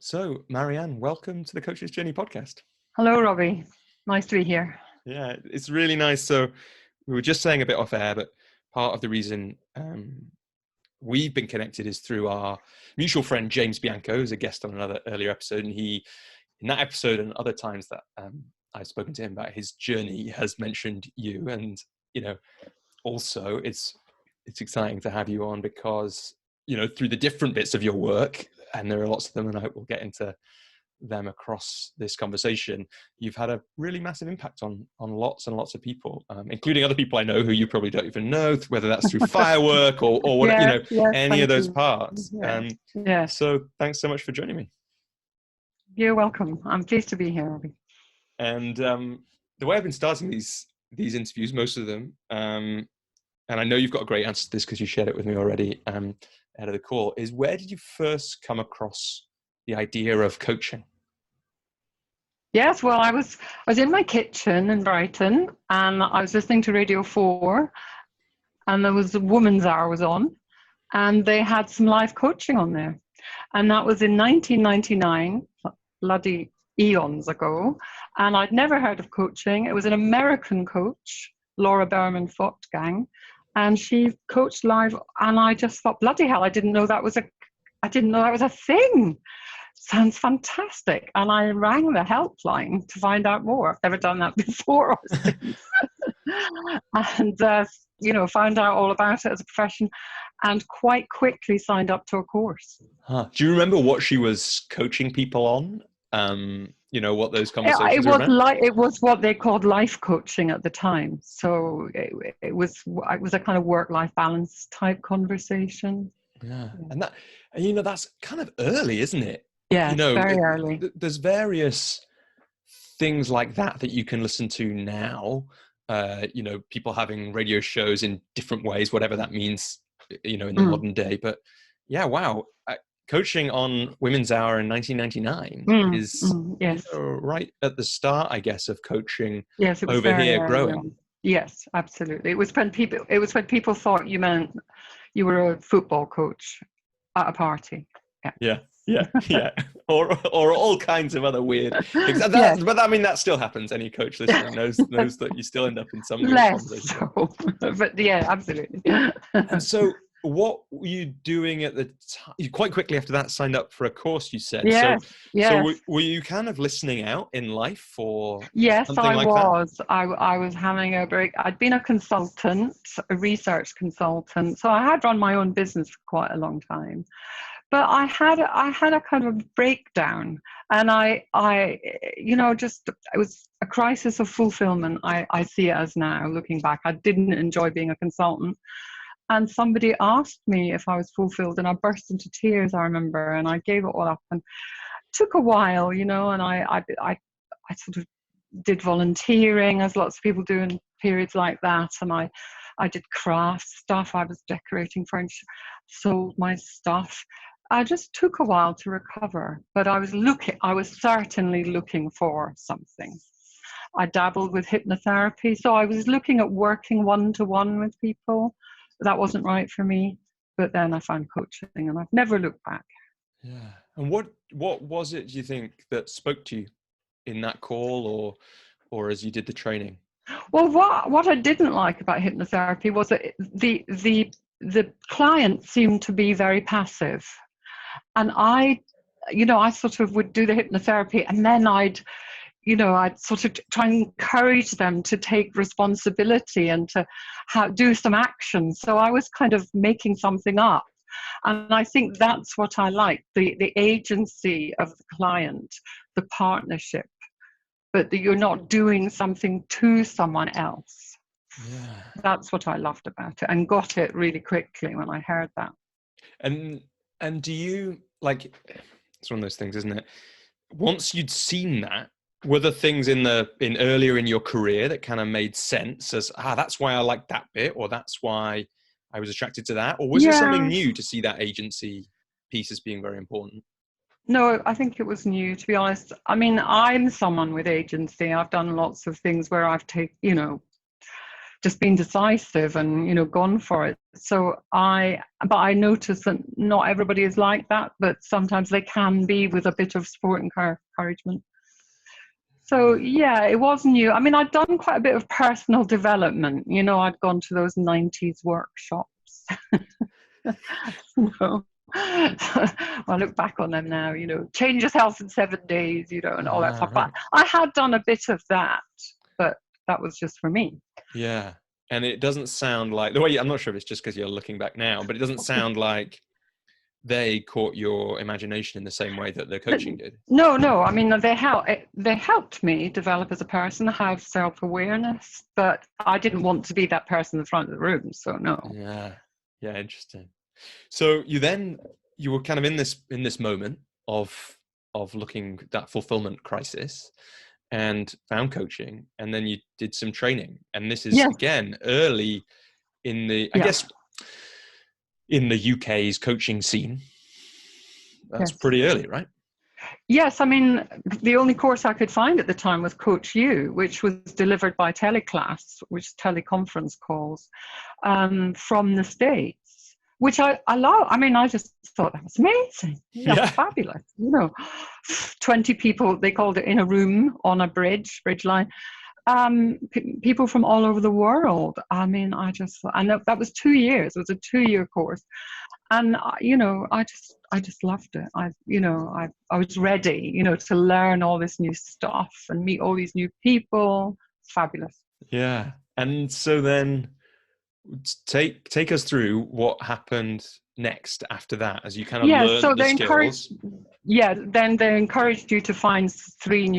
So, Marianne, welcome to the Coach's Journey podcast. Hello, Robbie. Nice to be here. Yeah, it's really nice. So, we were just saying a bit off air, but part of the reason we've been connected is through our mutual friend, James Bianco, who's a guest on another earlier episode. And he, in that episode and other times that I've spoken to him about his journey, has mentioned you. And, also it's exciting to have you on because, through the different bits of your work, and there are lots of them, and I hope we'll get into them across this conversation, you've had a really massive impact on lots and lots of people, including other people I know who you probably don't even know, whether that's through Firework or what, any of those parts. So thanks so much for joining me. You're welcome. I'm pleased to be here, Robbie. And the way I've been starting these interviews, most of them, and I know you've got a great answer to this because you shared it with me already ahead of the call, is where did you first come across the idea of coaching? Yes, well, I was in my kitchen in Brighton, and I was listening to Radio 4, and there was a Woman's Hour was on, and they had some live coaching on there. And that was in 1999, bloody eons ago, and I'd never heard of coaching. It was an American coach, Laura Berman-Fortgang, and she coached live, and I just thought, bloody hell, I didn't know that was a thing. Sounds fantastic. And I rang the helpline to find out more. I've never done that before or since. And found out all about it as a profession, and quite quickly signed up to a course. Do you remember what she was coaching people on? What those conversations were about? It was what they called life coaching at the time. So it was a kind of work-life balance type conversation. Yeah. And that's kind of early, isn't it? Yeah, very early. There's various things like that you can listen to now. People having radio shows in different ways, whatever that means, in the modern day. But yeah, wow. Coaching on Women's Hour in 1999 is right at the start, I guess, of coaching. Yes, it was over here growing. Yes, absolutely. It was when people thought you meant you were a football coach at a party. Yeah. or all kinds of other weird things. But I mean, that still happens. Any coach listening knows that you still end up in some less so. But yeah, absolutely. And so, what were you doing at the time? You quite quickly after that signed up for a course, you said. Yes. So were you kind of listening out in life or yes, something like was. that? I was having a break. I'd been a consultant, a research consultant. So I had run my own business for quite a long time. But I had a kind of breakdown, and it was a crisis of fulfillment. I see it as now, looking back. I didn't enjoy being a consultant. And somebody asked me if I was fulfilled, and I burst into tears, I remember, and I gave it all up. And it took a while, and I sort of did volunteering, as lots of people do in periods like that. And I did craft stuff. I was decorating furniture, sold my stuff. I just took a while to recover, but I was certainly looking for something. I dabbled with hypnotherapy, so I was looking at working one-to-one with people. That wasn't right for me, but then I found coaching, and I've never looked back. Yeah. And what was it, do you think, that spoke to you in that call or as you did the training? Well, what I didn't like about hypnotherapy was that the client seemed to be very passive. And I sort of would do the hypnotherapy, and then I'd sort of try and encourage them to take responsibility and to do some action. So I was kind of making something up. And I think that's what I like, the agency of the client, the partnership, but that you're not doing something to someone else. Yeah. That's what I loved about it, and got it really quickly when I heard that. And do you, it's one of those things, isn't it? Once you'd seen that, were there things in earlier in your career that kind of made sense as, that's why I like that bit, or that's why I was attracted to that? Or was it something new to see that agency piece as being very important? No, I think it was new, to be honest. I mean, I'm someone with agency. I've done lots of things where I've taken, just been decisive and, you know, gone for it. So but I notice that not everybody is like that, but sometimes they can be with a bit of support and encouragement. So yeah, it was new. I mean, I'd done quite a bit of personal development. You know, I'd gone to those 90s workshops. You know, I look back on them now, you know, change yourself in 7 days, you know, and all that stuff. Right. But I had done a bit of that, but that was just for me. Yeah. And it doesn't sound like the way, I'm not sure if it's just because you're looking back now, but it doesn't sound like they caught your imagination in the same way that the coaching did. No. I mean, they helped me develop as a person, have self-awareness, but I didn't want to be that person in the front of the room. So no. Yeah. Yeah. Interesting. So you were kind of in this moment of looking that fulfillment crisis and found coaching, and then you did some training. And this is again early in the, I guess, in the UK's coaching scene. That's pretty early, right? Yes, I mean, the only course I could find at the time was Coach U, which was delivered by Teleclass, which is teleconference calls, from the States, which I love. I mean, I just thought that was amazing. That's fabulous. You know, 20 people, they called it, in a room on a bridge line. People from all over the world. I mean, I know that was 2 years. It was a 2-year course. And, you know, I just loved it. I was ready, you know, to learn all this new stuff and meet all these new people. Fabulous. Yeah. And so then take us through what happened next after that, as you kind of learned so the skills. Then they encouraged you to find three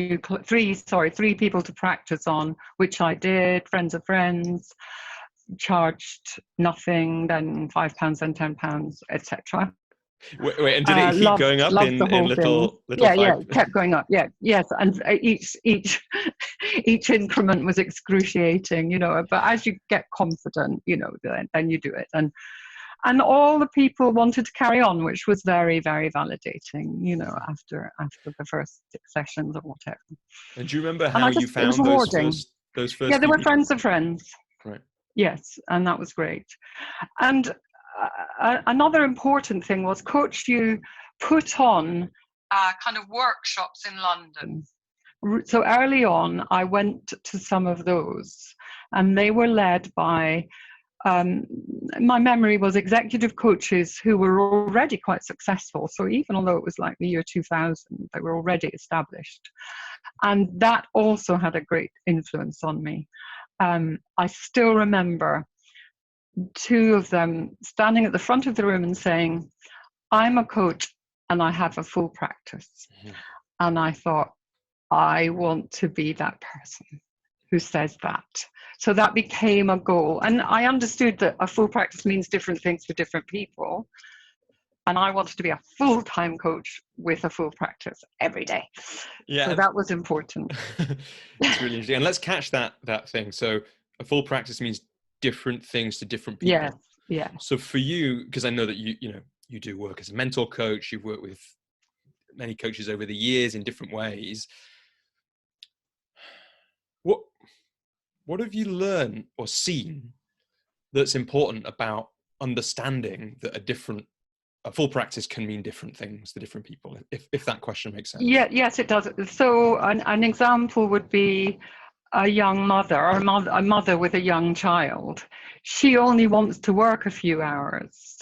people to practice on, which I did, friends of friends. Charged nothing, then £5, then £10, etc. Wait, and did it keep going up in little? It kept going up. Yes, and each increment was excruciating, you know. But as you get confident, you know, then you do it, and all the people wanted to carry on, which was very, very validating, you know, after the first 6 sessions or whatever. And do you remember how you found those first? Yeah, they were friends of friends. Right. Yes, and that was great. And another important thing was Coach U put on kind of workshops in London. So early on, I went to some of those, and they were led by, my memory was, executive coaches who were already quite successful. So even although it was like the year 2000, they were already established. And that also had a great influence on me. I still remember 2 of them standing at the front of the room and saying, I'm a coach and I have a full practice. Mm-hmm. And I thought, I want to be that person who says that. So that became a goal. And I understood that a full practice means different things for different people. And I wanted to be a full-time coach with a full practice every day. Yeah. So that was important. It's really interesting. And let's catch that thing. So a full practice means different things to different people. Yes. Yeah. So for you, because I know that you do work as a mentor coach, you've worked with many coaches over the years in different ways. What have you learned or seen that's important about understanding that a full practice can mean different things to different people, if that question makes sense? Yeah, yes, it does. So an example would be a young mother, or a mother with a young child. She only wants to work a few hours.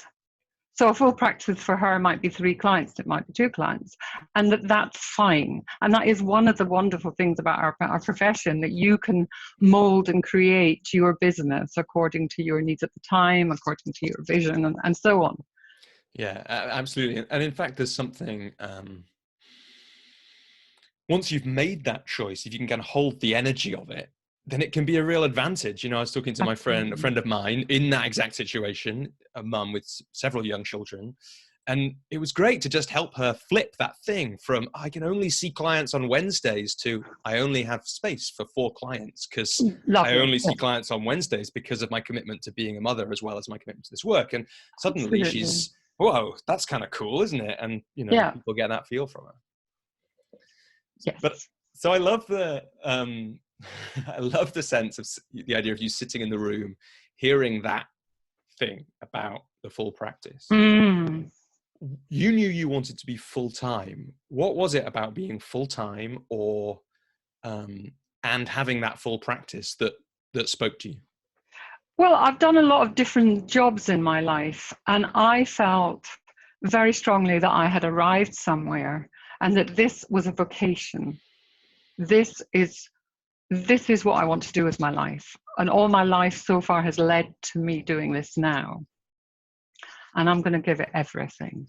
So a full practice for her might be 3 clients, it might be 2 clients, and that's fine. And that is one of the wonderful things about our profession, that you can mold and create your business according to your needs at the time, according to your vision, and so on. Yeah, absolutely. And in fact, there's something, once you've made that choice, if you can kind of hold the energy of it, then it can be a real advantage. You know, I was talking to a friend of mine in that exact situation, a mum with several young children. And it was great to just help her flip that thing from, I can only see clients on Wednesdays, to I only have space for 4 clients because I only see clients on Wednesdays because of my commitment to being a mother as well as my commitment to this work. And suddenly she's, whoa, that's kind of cool, isn't it? And, you know, people get that feel from her. Yes. But so I love I love the sense of the idea of you sitting in the room, hearing that thing about the full practice. Mm. You knew you wanted to be full-time. What was it about being full-time or and having that full practice that spoke to you? Well, I've done a lot of different jobs in my life, and I felt very strongly that I had arrived somewhere and that this was a vocation. This is what I want to do with my life. And all my life so far has led to me doing this now. And I'm going to give it everything.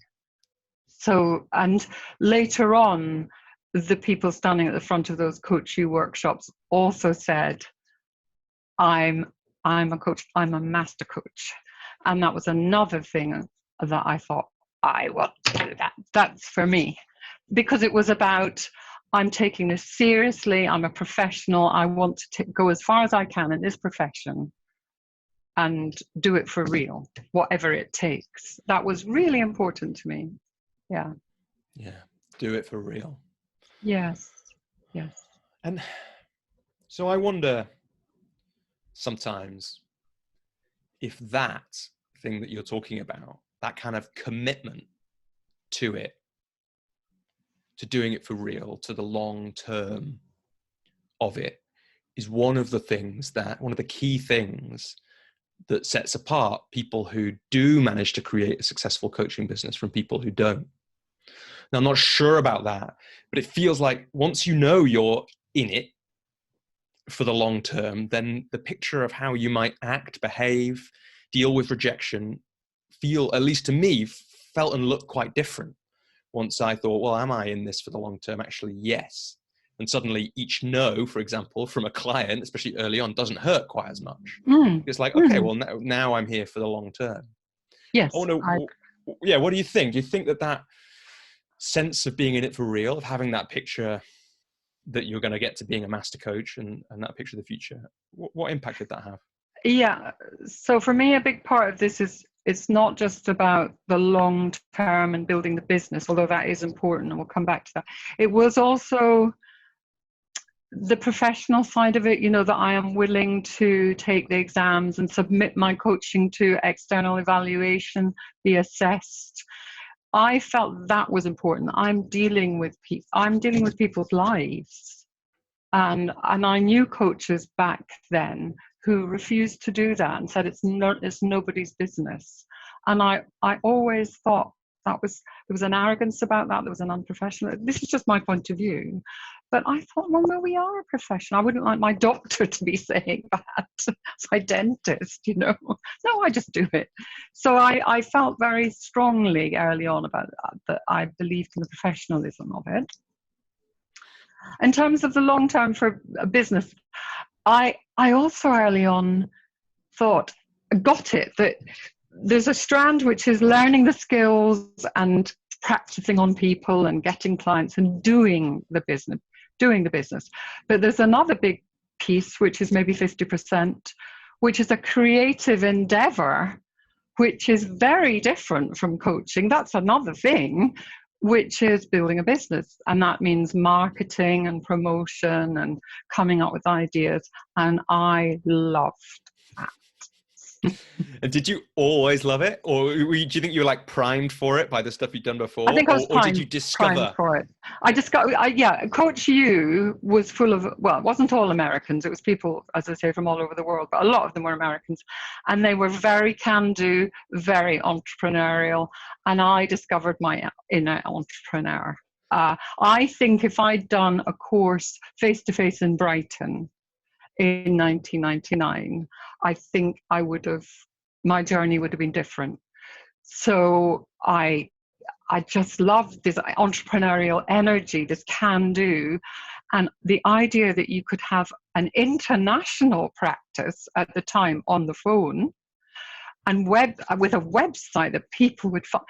So, and later on, the people standing at the front of those Coach You workshops also said, I'm a coach, I'm a master coach. And that was another thing that I thought, I want to do that. That's for me. Because it was about, I'm taking this seriously, I'm a professional, I want to go as far as I can in this profession and do it for real, whatever it takes. That was really important to me. Yeah. Yeah, do it for real. Yes, yes. And so I wonder sometimes if that thing that you're talking about, that kind of commitment to it, to doing it for real, to the long term of it, is one of the key things that sets apart people who do manage to create a successful coaching business from people who don't. Now, I'm not sure about that, but it feels like once you know you're in it for the long term, then the picture of how you might act, behave, deal with rejection, at least to me, felt and looked quite different. Once I thought, well, am I in this for the long term? Actually, yes. And suddenly each no, for example, from a client, especially early on, doesn't hurt quite as much. It's like, okay, well, now I'm here for the long term. Yes. What do you think? Do you think that sense of being in it for real, of having that picture that you're going to get to being a master coach and that picture of the future, what impact did that have? Yeah. So for me, a big part of this is it's not just about the long term and building the business, although that is important, and we'll come back to that. It was also the professional side of it, that I am willing to take the exams and submit my coaching to external evaluation, be assessed. I felt that was important. I'm dealing with people's lives. And I knew coaches back then who refused to do that and said it's nobody's business. And I always thought there was an arrogance about that. There was an unprofessional. This is just my point of view. But I thought, well, no, we are a profession. I wouldn't like my doctor to be saying that. It's my dentist, No, I just do it. So I felt very strongly early on about that I believed in the professionalism of it. In terms of the long term for a business, I also early on got it, that there's a strand which is learning the skills and practicing on people and getting clients and doing the business. But there's another big piece, which is maybe 50%, which is a creative endeavor, which is very different from coaching. That's another thing, which is building a business. And that means marketing and promotion and coming up with ideas. And I loved that. And did you always love it? Or do you think you were like primed for it by the stuff you'd done before? I think I was or did you discover? primed for it. Coach U was full of, well, it wasn't all Americans. It was people, as I say, from all over the world, but a lot of them were Americans. And they were very can-do, very entrepreneurial. And I discovered my inner entrepreneur. I think if I'd done a course face-to-face in Brighton in 1999, I think my journey would have been different. So I just loved this entrepreneurial energy, this can-do, and the idea that you could have an international practice at the time on the phone and with a website that people would find.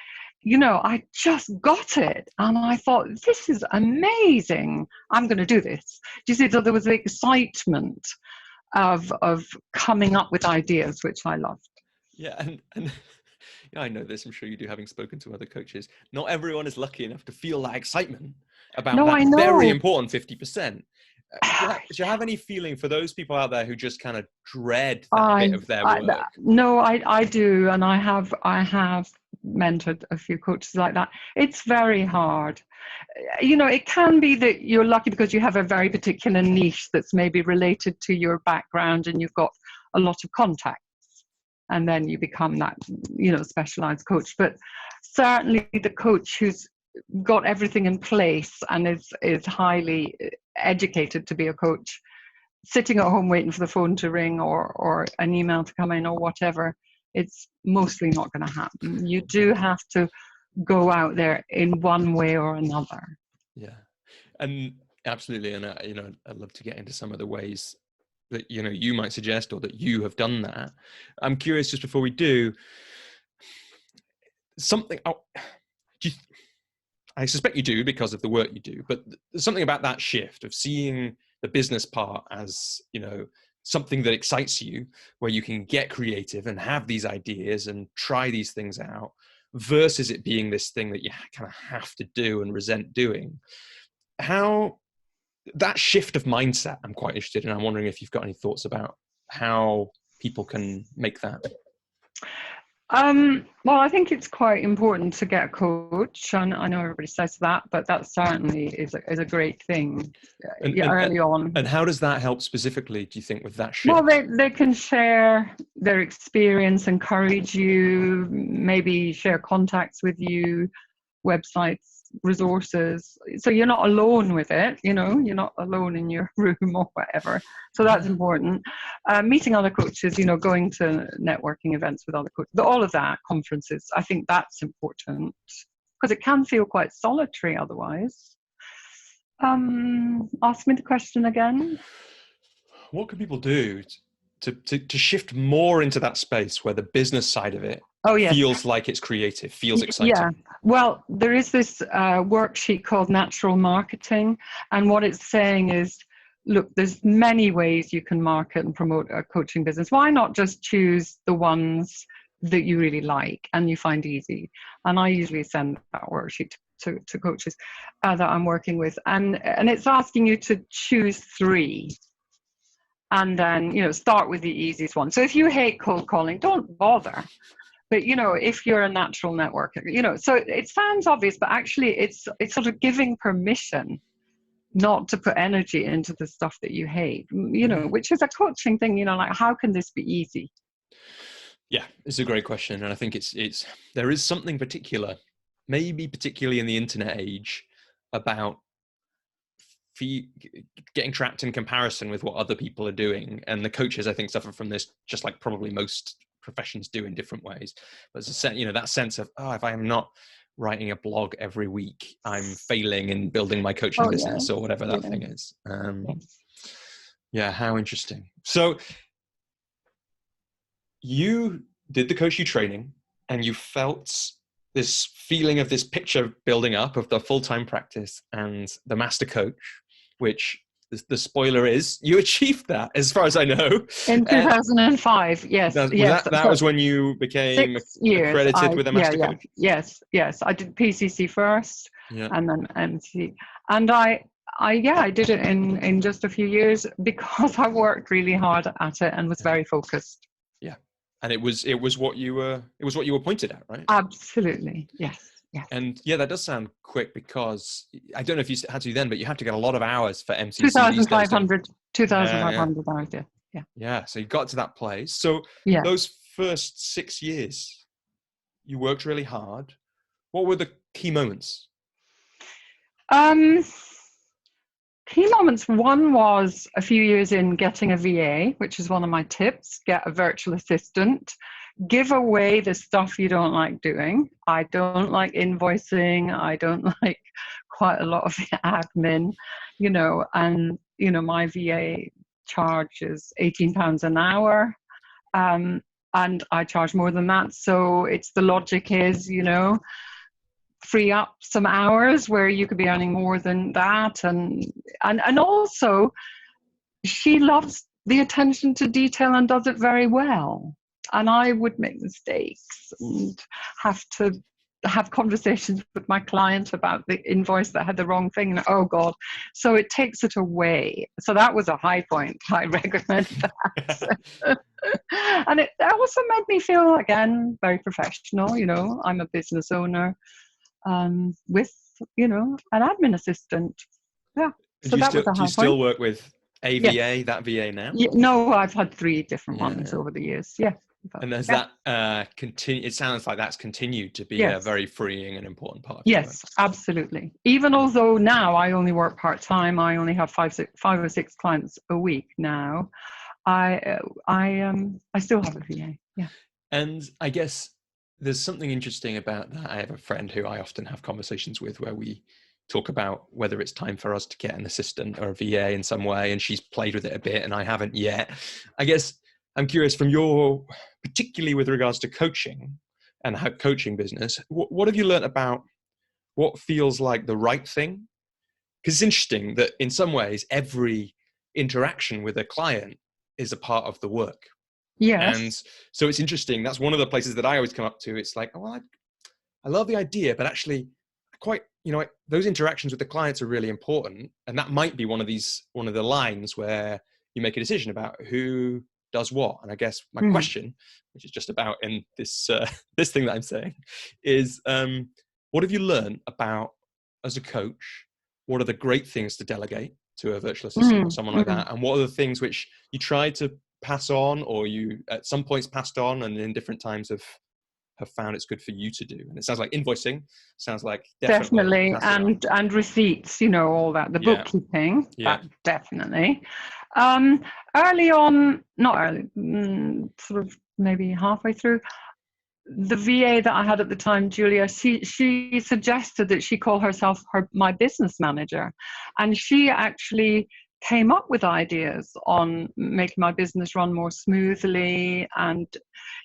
I just got it. And I thought, this is amazing. I'm going to do this. Do you see? So there was the excitement of coming up with ideas, which I loved. Yeah. And I know this, I'm sure you do, having spoken to other coaches. Not everyone is lucky enough to feel that excitement about that very important 50%. Do you have any feeling for those people out there who just kind of dread that bit of their work? No, I do, and I have mentored a few coaches like that. It's very hard. It can be that you're lucky because you have a very particular niche that's maybe related to your background, and you've got a lot of contacts, and then you become that specialized coach. But certainly the coach who's got everything in place and is highly educated to be a coach, sitting at home waiting for the phone to ring or an email to come in or whatever, it's mostly not going to happen. You do have to go out there in one way or another. Yeah, and absolutely. And I'd love to get into some of the ways that you might suggest or that you have done that. I'm curious, just before we do, something. I suspect you do because of the work you do, but there's something about that shift of seeing the business part as, something that excites you, where you can get creative and have these ideas and try these things out, versus it being this thing that you kind of have to do and resent doing. How that shift of mindset, I'm quite interested in. I'm wondering if you've got any thoughts about how people can make that. Well, I think it's quite important to get a coach, and I know everybody says that, but that certainly is a great thing early on. And how does that help specifically, do you think, with that shift? Well, they can share their experience, encourage you, maybe share contacts with you, websites, resources, so you're not alone with it. You're not alone in your room or whatever, so that's important. Meeting other coaches, going to networking events with other coaches, all of that, conferences, I think that's important, because it can feel quite solitary otherwise. Ask me the question again. What can people do to shift more into that space where the business side of it feels like it's creative, feels exciting? Yeah. Well, there is this worksheet called Natural Marketing. And what it's saying is, look, there's many ways you can market and promote a coaching business. Why not just choose the ones that you really like and you find easy? And I usually send that worksheet to coaches that I'm working with. And it's asking you to choose 3. And then, start with the easiest one. So if you hate cold calling, don't bother. But, if you're a natural networker, so it sounds obvious, but actually it's sort of giving permission not to put energy into the stuff that you hate, which is a coaching thing, like, how can this be easy? Yeah, it's a great question. And I think there is something particular, maybe particularly in the internet age, about getting trapped in comparison with what other people are doing. And the coaches, I think, suffer from this, just like probably most professions do in different ways. But it's that sense of, if I am not writing a blog every week, I'm failing in building my coaching business or whatever that thing is. Yeah, how interesting. So you did the coaching training and you felt this feeling of this picture building up of the full-time practice and the master coach, which the spoiler is you achieved that, as far as I know. In 2005, yes. That was when you became accredited with a master coach? Yes. I did PCC first and then MC. And I did it in just a few years because I worked really hard at it and was very focused. Yeah. And it was what you were pointed at, right? Absolutely. Yes. And that does sound quick, because I don't know if you had to then, but you had to get a lot of hours for MCC. 2,500 hours. Yeah. So you got to that place. So those first 6 years, you worked really hard. What were the key moments? Key moments. One was a few years in getting a VA, which is one of my tips. Get a virtual assistant. Give away the stuff you don't like doing. I don't like invoicing. I don't like quite a lot of the admin, and, my VA charge is £18 an hour. And I charge more than that. So the logic is, free up some hours where you could be earning more than that. And also, she loves the attention to detail and does it very well. And I would make mistakes and have to have conversations with my client about the invoice that had the wrong thing. And, oh God. So it takes it away. So that was a high point. I recommend that. And it also made me feel, again, very professional. I'm a business owner with, an admin assistant. Yeah. And So that was a do you high still point. work with a Yes. VA, that VA now? No, I've had 3 different ones over the years. Yeah. And there's that continue. It sounds like that's continued to be a very freeing and important part of your work. Yes, absolutely. Even although now I only work part-time, I only have 5 or 6 clients a week now. I still have a VA. Yeah. And I guess there's something interesting about that. I have a friend who I often have conversations with where we talk about whether it's time for us to get an assistant or a VA in some way, and she's played with it a bit and I haven't yet. I guess I'm curious from particularly with regards to coaching and how coaching business, what have you learned about what feels like the right thing? Because it's interesting that in some ways, every interaction with a client is a part of the work. Yes. And so it's interesting. That's one of the places that I always come up to. It's like, oh, well, I love the idea, but actually those interactions with the clients are really important. And that might be one of the lines where you make a decision about who does what. And I guess my question, which is just about in this this thing that I'm saying, is what have you learned about, as a coach, what are the great things to delegate to a virtual assistant or someone like that? And what are the things which you try to pass on, or you at some points passed on and in different times have found it's good for you to do? And it sounds like invoicing, sounds like definitely and receipts, all that, the bookkeeping, that definitely. Early on, not early, sort of maybe halfway through, the VA that I had at the time, Julia, she suggested that she call herself my business manager, and she actually came up with ideas on making my business run more smoothly and,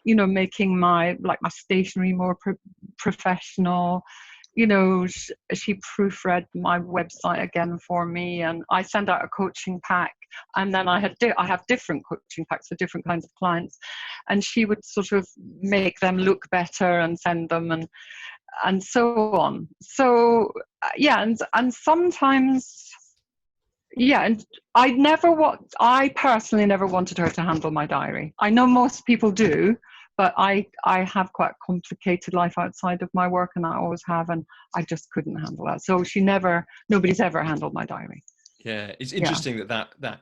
making my stationery more professional. She proofread my website again for me, and I send out a coaching pack, and then I have different coaching packs for different kinds of clients, and she would sort of make them look better and send them and so on. So and sometimes. Yeah, and I personally never wanted her to handle my diary. I know most people do, but I have quite a complicated life outside of my work, and I always have, and I just couldn't handle that. So nobody's ever handled my diary. Yeah, it's interesting that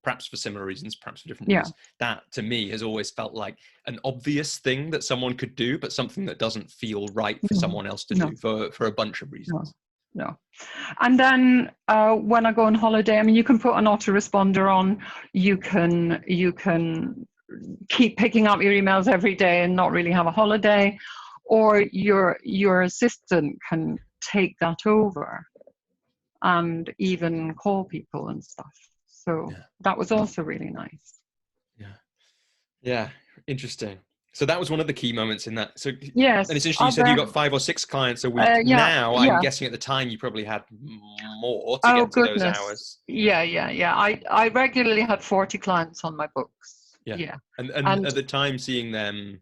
perhaps for similar reasons, perhaps for different reasons, that to me has always felt like an obvious thing that someone could do, but something that doesn't feel right for someone else to do for a bunch of reasons. No. And then when I go on holiday, you can put an autoresponder on. You can keep picking up your emails every day and not really have a holiday, or your assistant can take that over and even call people and stuff. So that was also really nice. Yeah, interesting. So that was one of the key moments in that. So yes, and it's interesting. You said you got 5 or 6 clients a week. Now I'm guessing at the time you probably had more to get to those hours. Yeah. I regularly had 40 clients on my books. Yeah. And at the time, seeing them.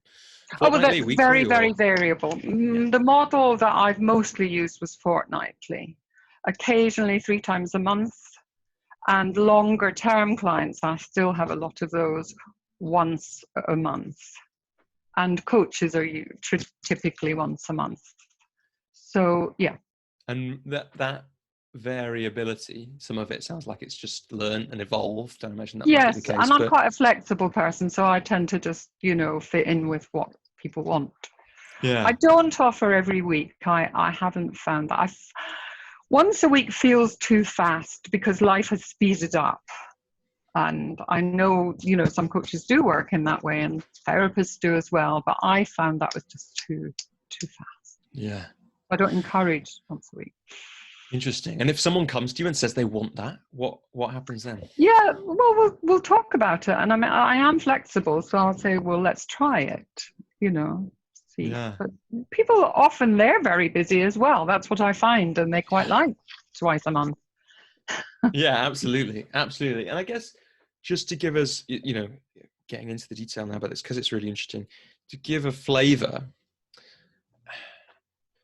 Weekly, very, very variable. The model that I've mostly used was fortnightly, occasionally 3 times a month, and longer term clients, I still have a lot of those once a month. And coaches are typically once a month. So, yeah. And that variability, some of it sounds like it's just learned and evolved. I imagine that might be the case. And I'm quite a flexible person, so I tend to just, fit in with what people want. Yeah. I don't offer every week. I haven't found that. Once a week feels too fast because life has speeded up. And I know, some coaches do work in that way, and therapists do as well, but I found that was just too fast. Yeah. I don't encourage once a week. Interesting. And if someone comes to you and says they want that, what happens then? Yeah, well, we'll talk about it. And I am flexible, so I'll say, well, let's try it, see. Yeah. But people often, they're very busy as well. That's what I find, and they quite like twice a month. Yeah, absolutely. Absolutely. And I guess just to give us, getting into the detail now about this, because it's really interesting, to give a flavor,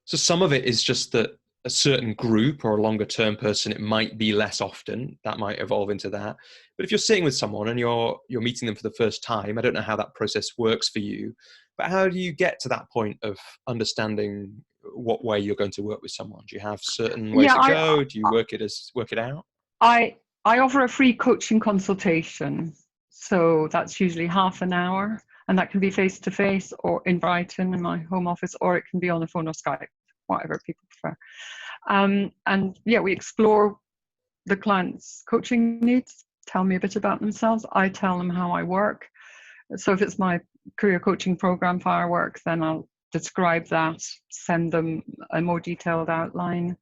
So some of it is just that a certain group or a longer term person, it might be less often. That might evolve into that. But if you're sitting with someone and you're meeting them for the first time, I don't know how that process works for you, but how do you get to that point of understanding what way you're going to work with someone? Do you have certain ways Yeah, to go? Do you work it out? I offer a free coaching consultation. So that's usually half an hour, and that can be face to face or in Brighton in my home office, or it can be on the phone or Skype, whatever people prefer. And yeah, we explore the client's coaching needs, tell me a bit about themselves. I tell them how I work. So if it's my career coaching program, Firework, then I'll describe that, send them a more detailed outline.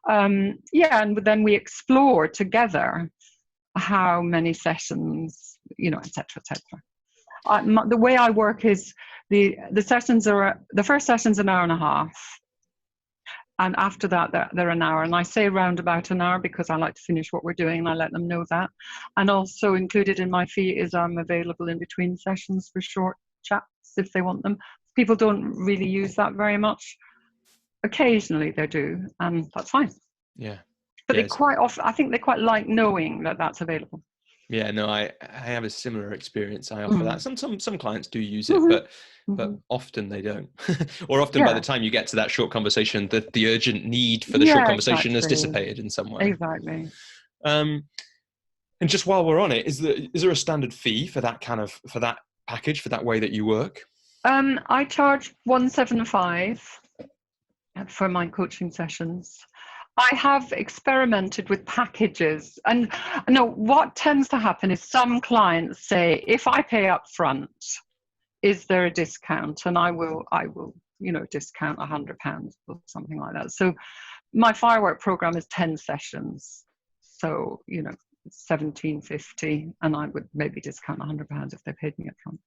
Yeah, and then we explore together how many sessions, et cetera, et cetera. The way I work is the sessions are, the first session's an hour and a half. And after that, they're an hour. And I say around about an hour because I like to finish what we're doing and I let them know that. And also included in my fee is I'm available in between sessions for short chats if they want them. People don't really use that very much. Occasionally they do, and that's fine. Yeah. But they quite often, I think they quite like knowing that that's available. Yeah, no, I have a similar experience. I offer that. Some clients do use it, but often they don't. Or often by the time you get to that short conversation, the urgent need for the short conversation has dissipated in some way. Exactly. And just while we're on it, is there a standard fee for that for that package, for that way that you work? I charge $175 for my coaching sessions. I have experimented with packages, and no, what tends to happen is some clients say, if I pay up front, is there a discount? And I will, discount £100 or something like that. So my Firework program is 10 sessions. So, $1,750, and I would maybe discount £100 if they paid me up front.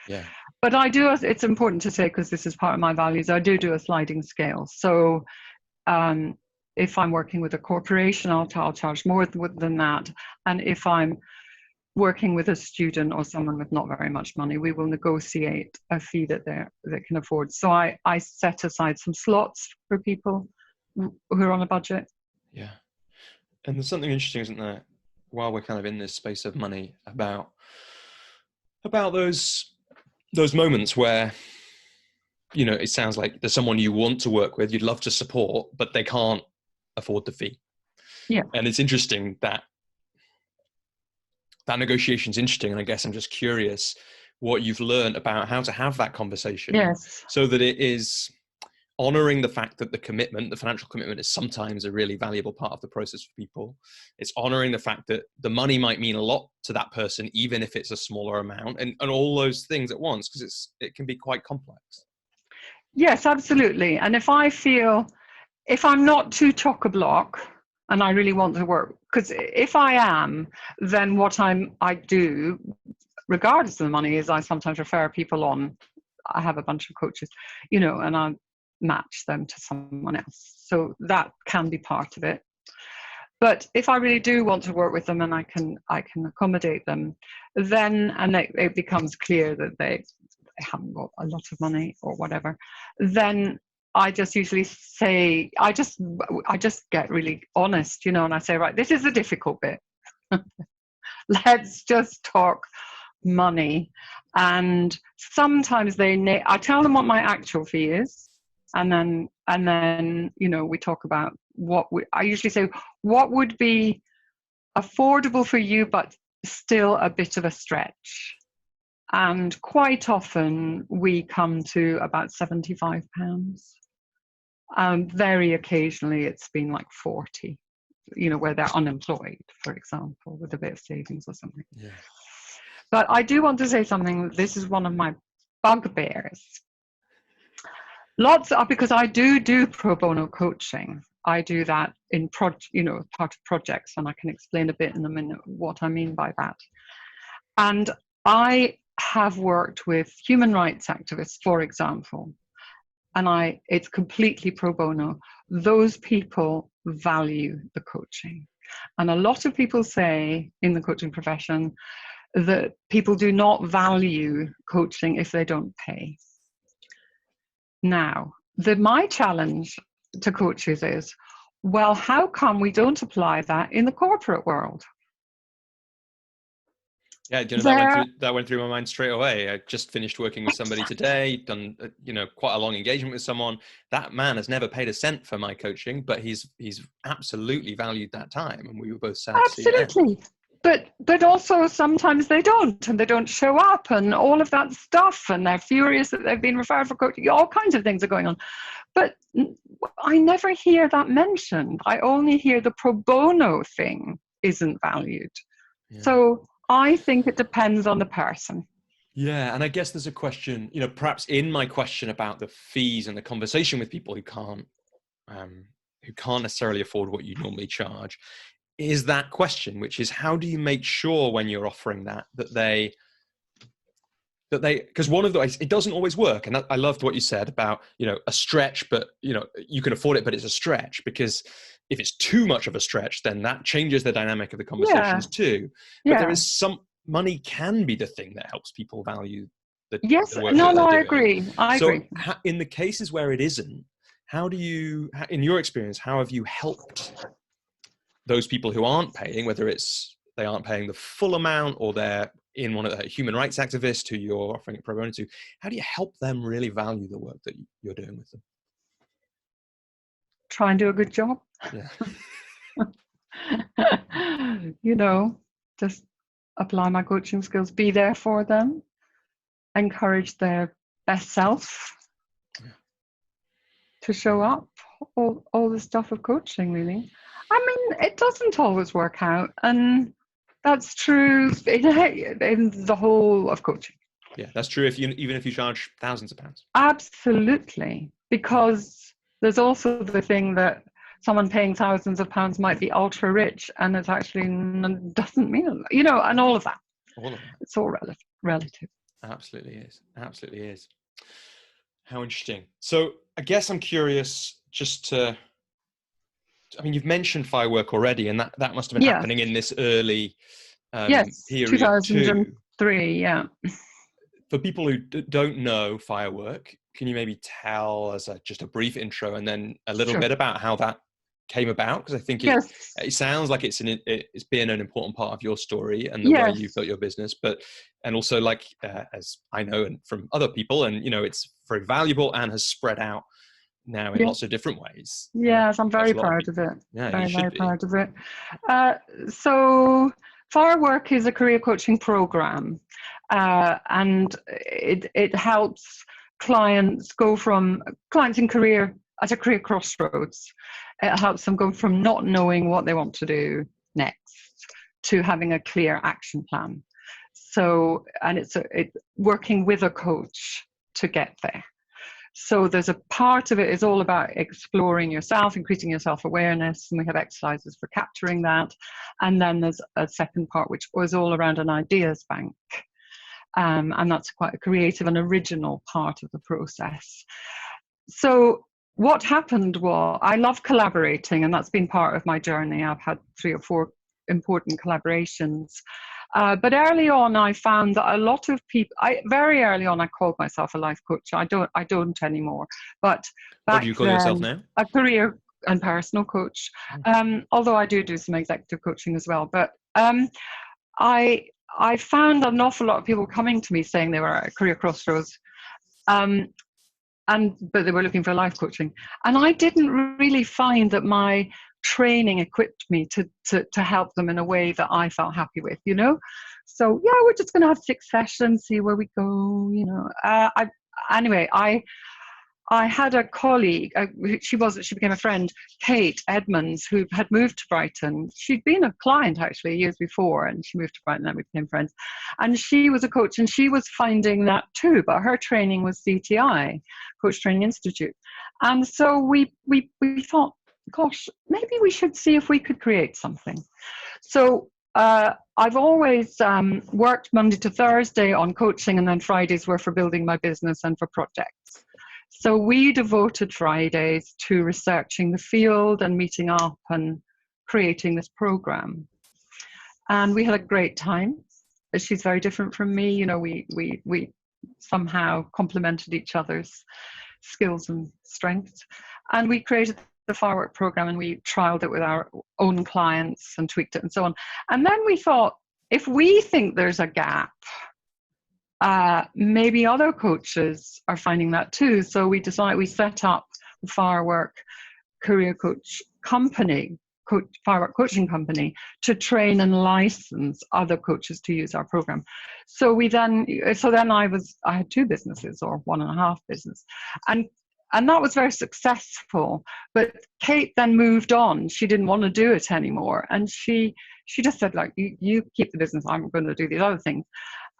Yeah. But it's important to say, because this is part of my values, I do a sliding scale. So, if I'm working with a corporation, I'll charge more than that. And if I'm working with a student or someone with not very much money, we will negotiate a fee that they can afford. So I set aside some slots for people who are on a budget. Yeah. And there's something interesting, isn't there, while we're kind of in this space of money, about those moments where, it sounds like there's someone you want to work with, you'd love to support, but they can't afford the fee. Yeah. And it's interesting that negotiation is interesting. And I guess I'm just curious what you've learned about how to have that conversation. Yes. So that it is honoring the fact that the financial commitment is sometimes a really valuable part of the process for people. It's honoring the fact that the money might mean a lot to that person, even if it's a smaller amount, and all those things at once, because it can be quite complex. Yes, absolutely. And if I'm not too chock-a-block and I really want to work, because if I am, then what I do, regardless of the money, is I sometimes refer people on. I have a bunch of coaches, and I match them to someone else. So that can be part of it. But if I really do want to work with them and I can accommodate them, then, and it becomes clear that they haven't got a lot of money or whatever, then I just usually say, I just get really honest, and I say, right, this is the difficult bit. Let's just talk money. And sometimes I tell them what my actual fee is. And then, we talk about I usually say, what would be affordable for you, but still a bit of a stretch. And quite often we come to about £75. Very occasionally it's been like 40, where they're unemployed, for example, with a bit of savings or something. Yeah. But I do want to say something. This is one of my bugbears. Because I do pro bono coaching. I do that in part of projects, and I can explain a bit in a minute what I mean by that. And I have worked with human rights activists, for example, and it's completely pro bono. Those people value the coaching. And a lot of people say in the coaching profession that people do not value coaching if they don't pay. Now, my challenge to coaches is, well, how come we don't apply that in the corporate world? Yeah, that went through my mind straight away. I just finished working with somebody today, done quite a long engagement with someone. That man has never paid a cent for my coaching, but he's absolutely valued that time, and we were both sad to see it end. Absolutely. But also sometimes they don't, and they don't show up, and all of that stuff, and they're furious that they've been referred for coaching. All kinds of things are going on. But I never hear that mentioned. I only hear the pro bono thing isn't valued. Yeah. So I think it depends on the person. Yeah, and I guess there's a question, perhaps in my question about the fees and the conversation with people who can't necessarily afford what you normally charge, is that question, which is, how do you make sure when you're offering that they, because one of the ways, it doesn't always work. And I loved what you said about, a stretch, but you can afford it, but it's a stretch, because if it's too much of a stretch, then that changes the dynamic of the conversations too. But there is money can be the thing that helps people value the work. I agree. I agree. In the cases where it isn't, how do you, in your experience, how have you helped those people who aren't paying, whether it's they aren't paying the full amount or they're in one of the human rights activists who you're offering it pro bono to, how do you help them really value the work that you're doing with them? Try and do a good job. Yeah. Just apply my coaching skills, be there for them, encourage their best self to show up, all the stuff of coaching, really. I mean, it doesn't always work out, and that's true in the whole of coaching. Yeah, that's true even if you charge thousands of pounds. Absolutely, because there's also the thing that someone paying thousands of pounds might be ultra rich, and it actually doesn't mean a lot, and all of that. It's all relative. Absolutely is. How interesting. So I guess I'm curious you've mentioned Firework already, and that must have been happening in this early period 2003, yeah. For people who don't know Firework, can you maybe tell us just a brief intro and then a little bit about how that came about? Because I think it sounds like it's been an important part of your story and the way you've built your business, and also as I know and from other people, and it's very valuable and has spread out now in lots of different ways. Yes, I'm very proud of it. Yeah, very proud of it. So Firework is a career coaching program, and it helps clients in career at a career crossroads. It helps them go from not knowing what they want to do next to having a clear action plan. So, and it's working with a coach to get there. So there's a part of it is all about exploring yourself, increasing your self-awareness, and we have exercises for capturing that. And then there's a second part which was all around an ideas bank. And that's quite a creative and original part of the process. So what happened was, I love collaborating, and that's been part of my journey. I've had 3 or 4 important collaborations. But early on, I found that a lot of people, very early on, I called myself a life coach. I don't anymore. But back what do you call yourself now? A career and personal coach. Although I do some executive coaching as well. But I found an awful lot of people coming to me saying they were at a career crossroads, but they were looking for life coaching. And I didn't really find that my training equipped me to help them in a way that I felt happy with, So we're just going to have 6 sessions, see where we go, I had a colleague, she became a friend, Kate Edmonds, who had moved to Brighton. She'd been a client actually years before, and she moved to Brighton and we became friends. And she was a coach, and she was finding that too, but her training was CTI, Coach Training Institute. And so we thought, gosh, maybe we should see if we could create something. So I've always worked Monday to Thursday on coaching, and then Fridays were for building my business and for projects. So we devoted Fridays to researching the field and meeting up and creating this program. And we had a great time. She's very different from me. We somehow complemented each other's skills and strengths. And we created the Firework program, and we trialed it with our own clients and tweaked it and so on. And then we thought, if we think there's a gap, maybe other coaches are finding that too. So we set up the Firework Career Coach Company, Firework Coaching Company, to train and license other coaches to use our program. So then I had 2 businesses, or 1.5 business, and that was very successful. But Kate then moved on. She didn't want to do it anymore, and she just said, like, you keep the business, I'm going to do these other things.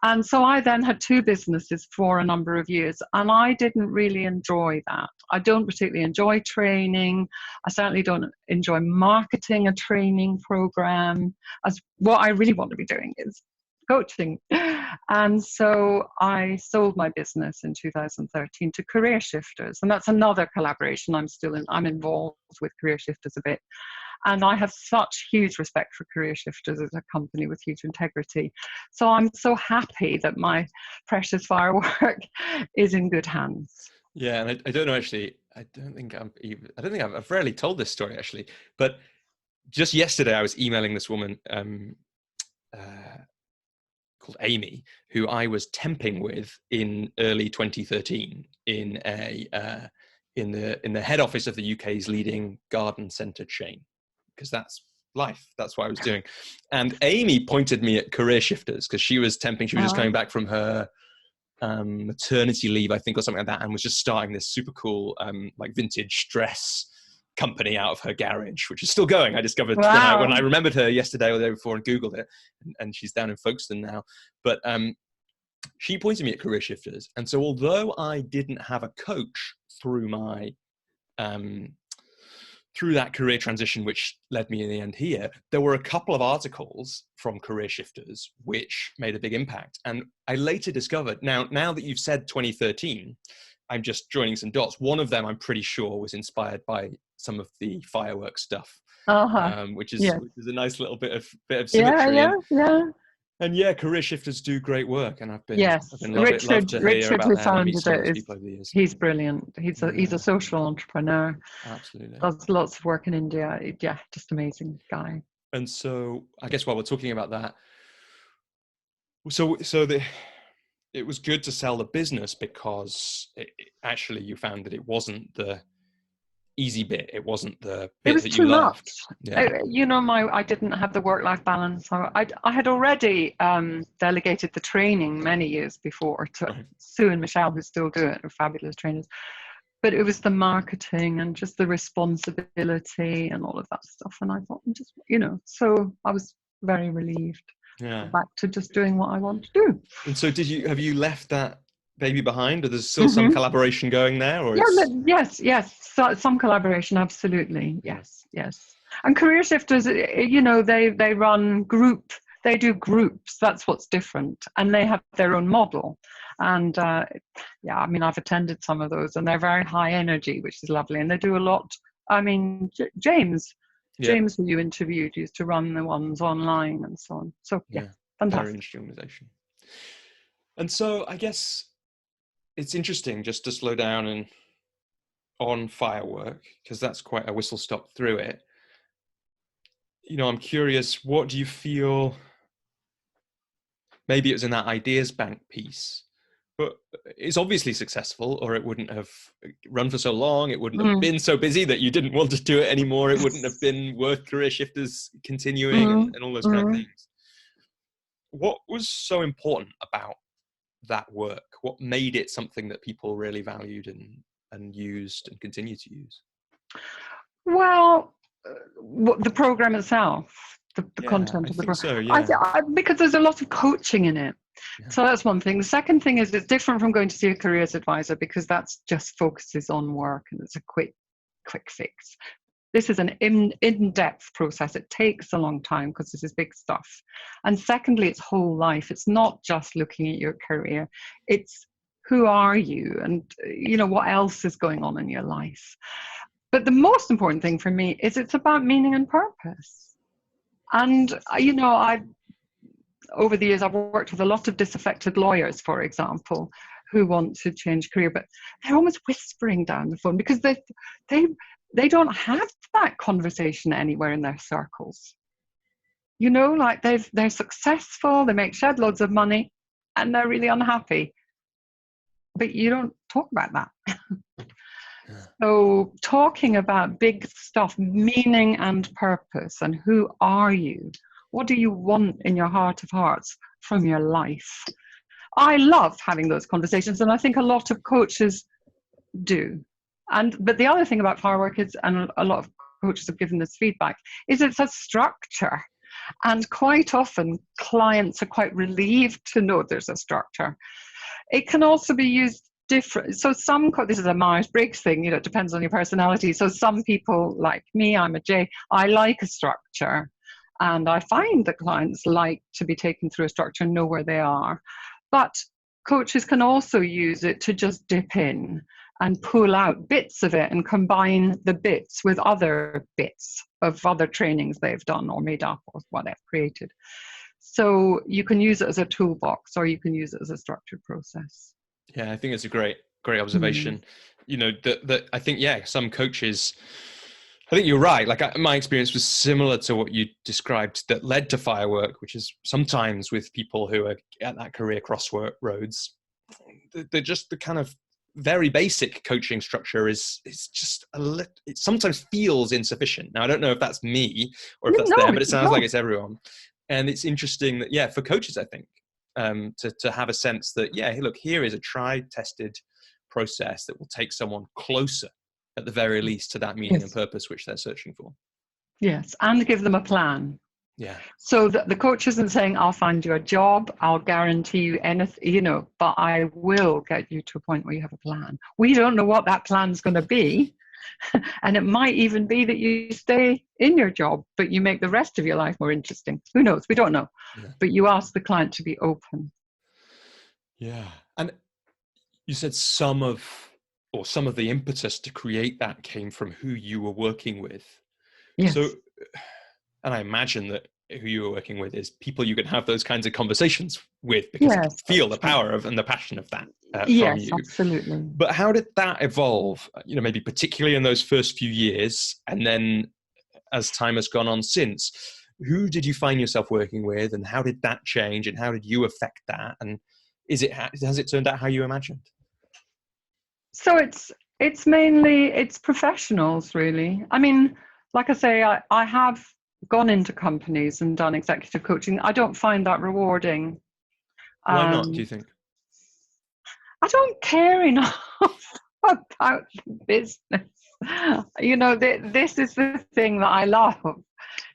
And so I then had 2 businesses for a number of years, and I didn't really enjoy that. I don't particularly enjoy training. I certainly don't enjoy marketing a training program. As what I really want to be doing is coaching. And so I sold my business in 2013 to Career Shifters, and that's another collaboration. I'm involved with Career Shifters a bit. And I have such huge respect for Career Shifters as a company with huge integrity. So I'm so happy that my precious Firework is in good hands. Yeah, and I don't know, actually, I've rarely told this story, actually, but just yesterday I was emailing this woman called Amy, who I was temping with in early 2013 in the head office of the UK's leading garden centre chain, because that's life. That's what I was doing. And Amy pointed me at Career Shifters, because she was temping. She was just coming back from her maternity leave, I think, or something like that, and was just starting this super cool like vintage dress company out of her garage, which is still going. I discovered when I remembered her yesterday or the day before and Googled it, and she's down in Folkestone now. But she pointed me at Career Shifters. And so although I didn't have a coach through my through that career transition, which led me in the end here, there were a couple of articles from Career Shifters which made a big impact. And I later discovered, now that you've said 2013, I'm just joining some dots. One of them, I'm pretty sure, was inspired by some of the Firework stuff, which is a nice little bit of symmetry. And yeah, Career Shifters do great work, and I've been loved to hear about them and meet some of those people over the years. He's brilliant. He's a social entrepreneur. Absolutely. Does lots of work in India. Yeah, just amazing guy. And so I guess while we're talking about that, it was good to sell the business, because actually you found that it wasn't the easy bit. It wasn't the bit that you loved. Yeah. I didn't have the work-life balance. I had already delegated the training many years before to Sue and Michelle, who still do it, are fabulous trainers. But it was the marketing and just the responsibility and all of that stuff. And I thought, so I was very relieved. Yeah. Back to just doing what I want to do. And so have you left that baby behind, or there's still some collaboration going there? Or yes. So, some collaboration, absolutely. Yes. And Career Shifters, they run they do groups. That's what's different. And they have their own model. And I've attended some of those, and they're very high energy, which is lovely. And they do a lot. I mean, James, who you interviewed, used to run the ones online and so on. So fantastic. Very interesting organization. And so I guess it's interesting just to slow down and on Firework, because that's quite a whistle stop through it. I'm curious, what do you feel? Maybe it was in that ideas bank piece, but it's obviously successful, or it wouldn't have run for so long. It wouldn't have been so busy that you didn't want to do it anymore. It wouldn't have been worth Career Shifters continuing and all those kind of things. What was so important about that work? What made it something that people really valued and used and continue to use? Well, the program itself, the content of the program. Because there's a lot of coaching in it. Yeah. So that's one thing. The second thing is it's different from going to see a careers advisor, because that's just focuses on work and it's a quick fix. This is an in-depth process. It takes a long time because this is big stuff. And secondly, it's whole life. It's not just looking at your career. It's who are you, and what else is going on in your life. But the most important thing for me is it's about meaning and purpose. And over the years, I've worked with a lot of disaffected lawyers, for example, who want to change career, but they're almost whispering down the phone because they don't have that conversation anywhere in their circles. You know, like they're successful, they make shed loads of money, and they're really unhappy. But you don't talk about that. So talking about big stuff, meaning and purpose, and who are you? What do you want in your heart of hearts from your life? I love having those conversations, and I think a lot of coaches do. But the other thing about Firework is, and a lot of coaches have given this feedback, is it's a structure. And quite often clients are quite relieved to know there's a structure. It can also be used different. So this is a Myers-Briggs thing, you know, it depends on your personality. So some people, like me, I'm a J, I like a structure. And I find that clients like to be taken through a structure and know where they are. But coaches can also use it to just dip in and pull out bits of it and combine the bits with other bits of other trainings they've done or made up or what they've created. So you can use it as a toolbox, or you can use it as a structured process. Yeah, I think it's a great observation. You know, that I think, some coaches, I think you're right. Like my experience was similar to what you described that led to Firework, which is sometimes with people who are at that career crossroads. They're just the kind of very basic coaching structure is just it sometimes feels insufficient. Now, I don't know if that's me or if that's them, but it sounds like it's everyone. And it's interesting that, for coaches, I think, to have a sense that, hey, look, here is a tried, tested process that will take someone closer, at the very least, to that meaning and purpose which they're searching for. Yes, and give them a plan. Yeah. So the coach isn't saying, I'll find you a job, I'll guarantee you anything, you know, but I will get you to a point where you have a plan. We don't know what that plan's going to be. And it might even be that you stay in your job, but you make the rest of your life more interesting. Who knows? We don't know. Yeah. But you ask the client to be open. Yeah. And you said some of the impetus to create that came from who you were working with. Yes. So, and I imagine that who you were working with is people you can have those kinds of conversations with, because you feel the power of and the passion of that from you. Yes, absolutely. But how did that evolve, you know, maybe particularly in those first few years, and then as time has gone on since? Who did you find yourself working with, and how did that change, and how did you affect that? And has it turned out how you imagined? So it's mainly professionals, really. I mean, like I say, I have gone into companies and done executive coaching. I don't find that rewarding. Why not, do you think? I don't care enough about business. You know, this is the thing that I love,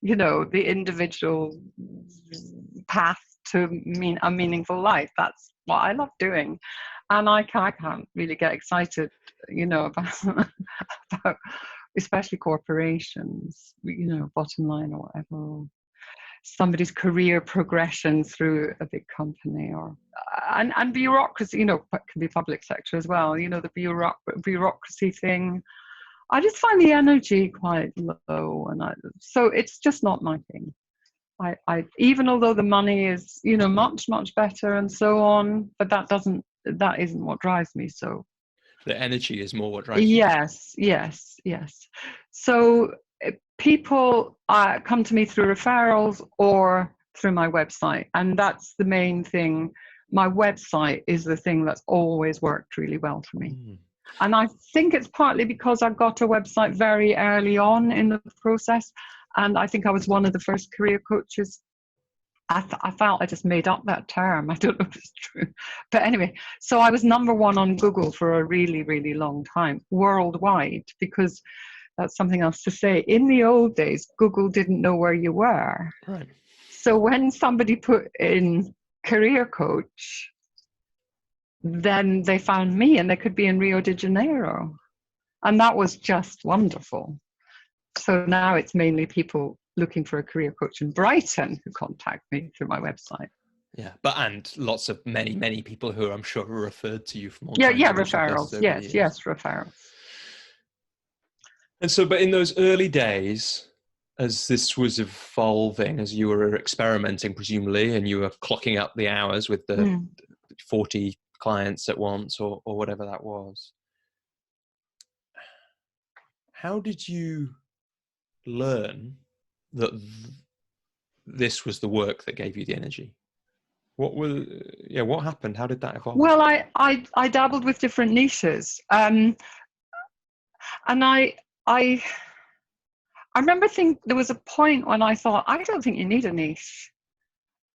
you know, the individual path to a meaningful life. That's what I love doing. And I can't really get excited, you know, about especially corporations, you know, bottom line or whatever, somebody's career progression through a big company, or and bureaucracy, you know, can be public sector as well, you know, the bureaucracy thing. I just find the energy quite low, and so it's just not my thing. I even although the money is, you know, much better and so on, but that isn't what drives me. So the energy is more what drives you. Yes. So people come to me through referrals or through my website, and that's the main thing. My website is the thing that's always worked really well for me. And I think it's partly because I got a website very early on in the process, and I think I was one of the first career coaches. I felt I just made up that term. I don't know if it's true. But anyway, so I was #1 on Google for a really, really long time, worldwide, because that's something else to say. In the old days, Google didn't know where you were. Right. So when somebody put in career coach, then they found me, and they could be in Rio de Janeiro. And that was just wonderful. So now it's mainly people looking for a career coach in Brighton who contact me through my website. Yeah, and lots of many people who I'm sure are referred to you from all referrals. Yes, referrals. And so, but in those early days, as this was evolving, as you were experimenting, presumably, and you were clocking up the hours with the 40 clients at once, or whatever that was. How did you learn that this was the work that gave you the energy? What happened? How did that evolve? Well, I dabbled with different niches, and I remember there was a point when I thought, I don't think you need a niche,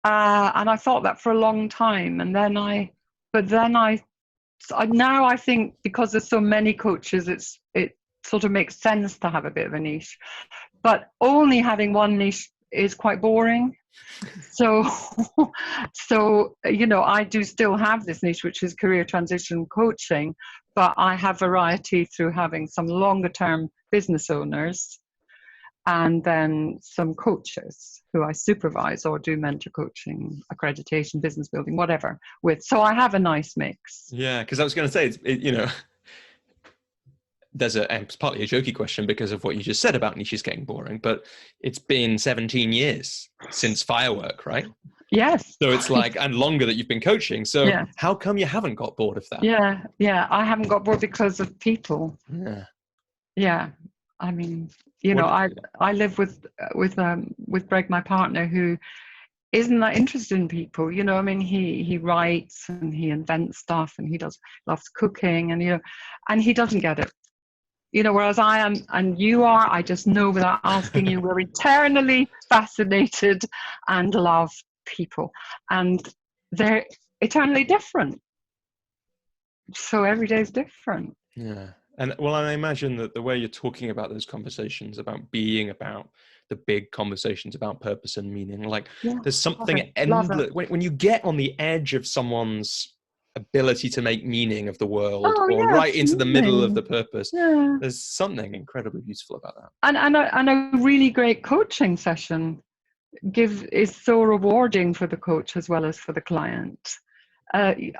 and I thought that for a long time, and then now I think, because there's so many coaches, it sort of makes sense to have a bit of a niche, but only having one niche is quite boring. So I do still have this niche, which is career transition coaching, but I have variety through having some longer term business owners and then some coaches who I supervise or do mentor coaching, accreditation, business building, whatever with. So I have a nice mix. Yeah, because I was going to say, it's partly a jokey question because of what you just said about niches getting boring, but it's been 17 years since Firework, right? Yes. So it's like, and longer that you've been coaching. So How come you haven't got bored of that? Yeah. I haven't got bored because of people. Yeah. I mean, I live with Greg, my partner, who isn't that interested in people. I mean, he writes and he invents stuff, and he loves cooking, and he doesn't get it. Whereas I am, and you are, I just know without asking you, we're eternally fascinated and love people, and they're eternally different. So every day is different. Yeah. And I imagine that the way you're talking about those conversations, about the big conversations about purpose and meaning, there's something endless when you get on the edge of someone's ability to make meaning of the world, right into the middle of the purpose. Yeah. There's something incredibly beautiful about that. And a really great coaching session is so rewarding for the coach as well as for the client. I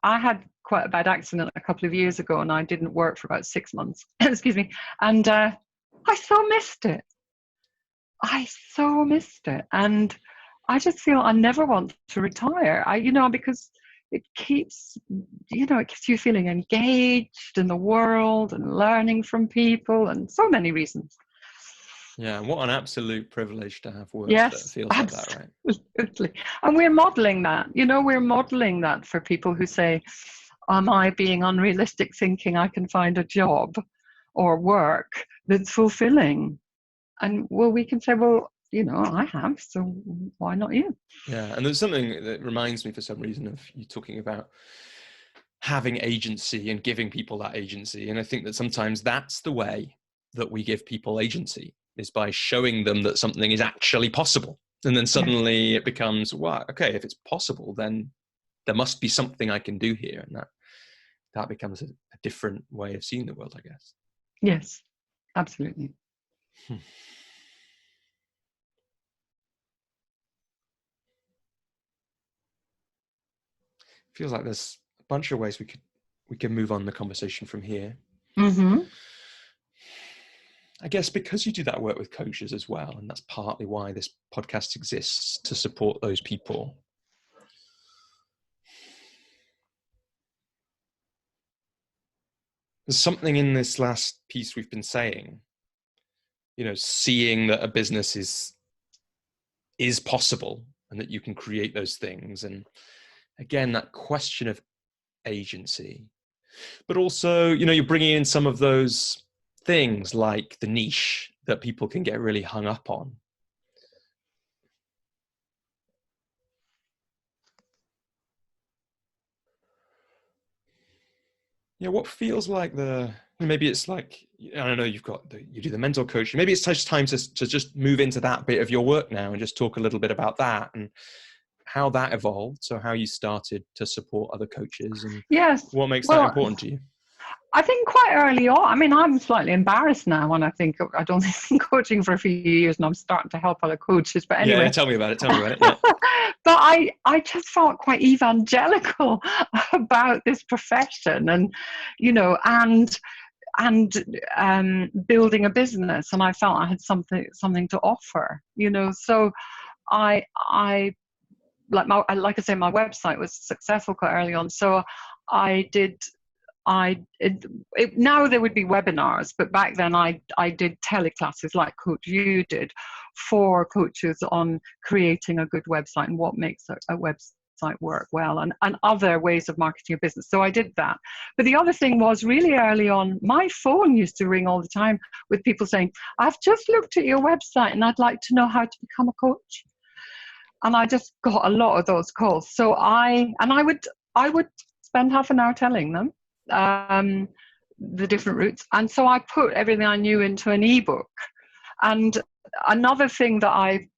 had quite a bad accident a couple of years ago, and I didn't work for about 6 months. Excuse me. And I so missed it. And I just feel I never want to retire. Because it keeps you feeling engaged in the world and learning from people, and so many reasons. Yeah, what an absolute privilege to have work that feels like that, right? Absolutely. And we're modeling that. We're modeling that for people who say, am I being unrealistic thinking I can find a job or work that's fulfilling? And we can say, I have, so why not you? Yeah, and there's something that reminds me for some reason of you talking about having agency and giving people that agency. And I think that sometimes that's the way that we give people agency, is by showing them that something is actually possible. And then suddenly it becomes, wow, okay, if it's possible, then there must be something I can do here. And that becomes a different way of seeing the world, I guess. Yes, absolutely. Feels like there's a bunch of ways we can move on the conversation from here. Mm-hmm. I guess because you do that work with coaches as well, and that's partly why this podcast exists, to support those people. There's something in this last piece we've been saying, seeing that a business is possible and that you can create those things. And again, that question of agency, but also, you're bringing in some of those things like the niche that people can get really hung up on. What feels like maybe it's like, I don't know, you do the mentor coaching. Maybe it's just time to just move into that bit of your work now and just talk a little bit about that and how that evolved. So how you started to support other coaches and what makes that important to you? I think quite early on, I mean, I'm slightly embarrassed now when I think I'd only been coaching for a few years and I'm starting to help other coaches. But anyway. Yeah, tell me about it. Yeah. But I just felt quite evangelical about this profession and, and building a business. And I felt I had something to offer, So I like I say, my website was successful quite early on. So now there would be webinars, but back then I did teleclasses like Coach You did for coaches on creating a good website and what makes a website work well, and other ways of marketing your business. So I did that. But the other thing was, really early on, my phone used to ring all the time with people saying, I've just looked at your website and I'd like to know how to become a coach. And I just got a lot of those calls. So I would spend half an hour telling them the different routes. And so I put everything I knew into an ebook. And another thing that I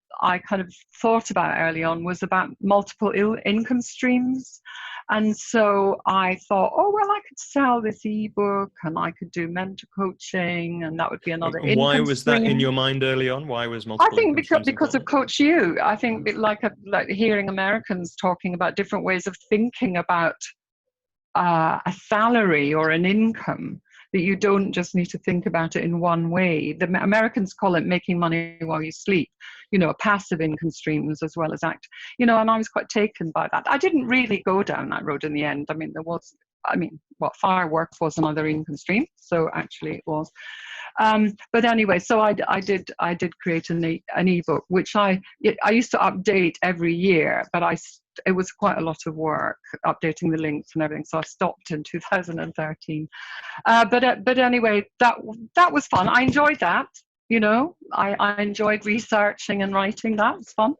kind of thought about early on was about multiple income streams. And so I thought, oh, well, I could sell this ebook and I could do mentor coaching, and that would be another income Why was stream. that in your mind early on? Why was multiple income streams because of Coach You. I think like hearing Americans talking about different ways of thinking about a salary or an income, that you don't just need to think about it in one way. The Americans call it making money while you sleep, passive income streams as well as and I was quite taken by that. I didn't really go down that road in the end. I mean, Firework was another income stream, so actually it was. But anyway, so I did create an ebook, which I used to update every year, but it was quite a lot of work updating the links and everything, so I stopped in 2013. But anyway, that was fun. I enjoyed that. I enjoyed researching and writing. That was fun.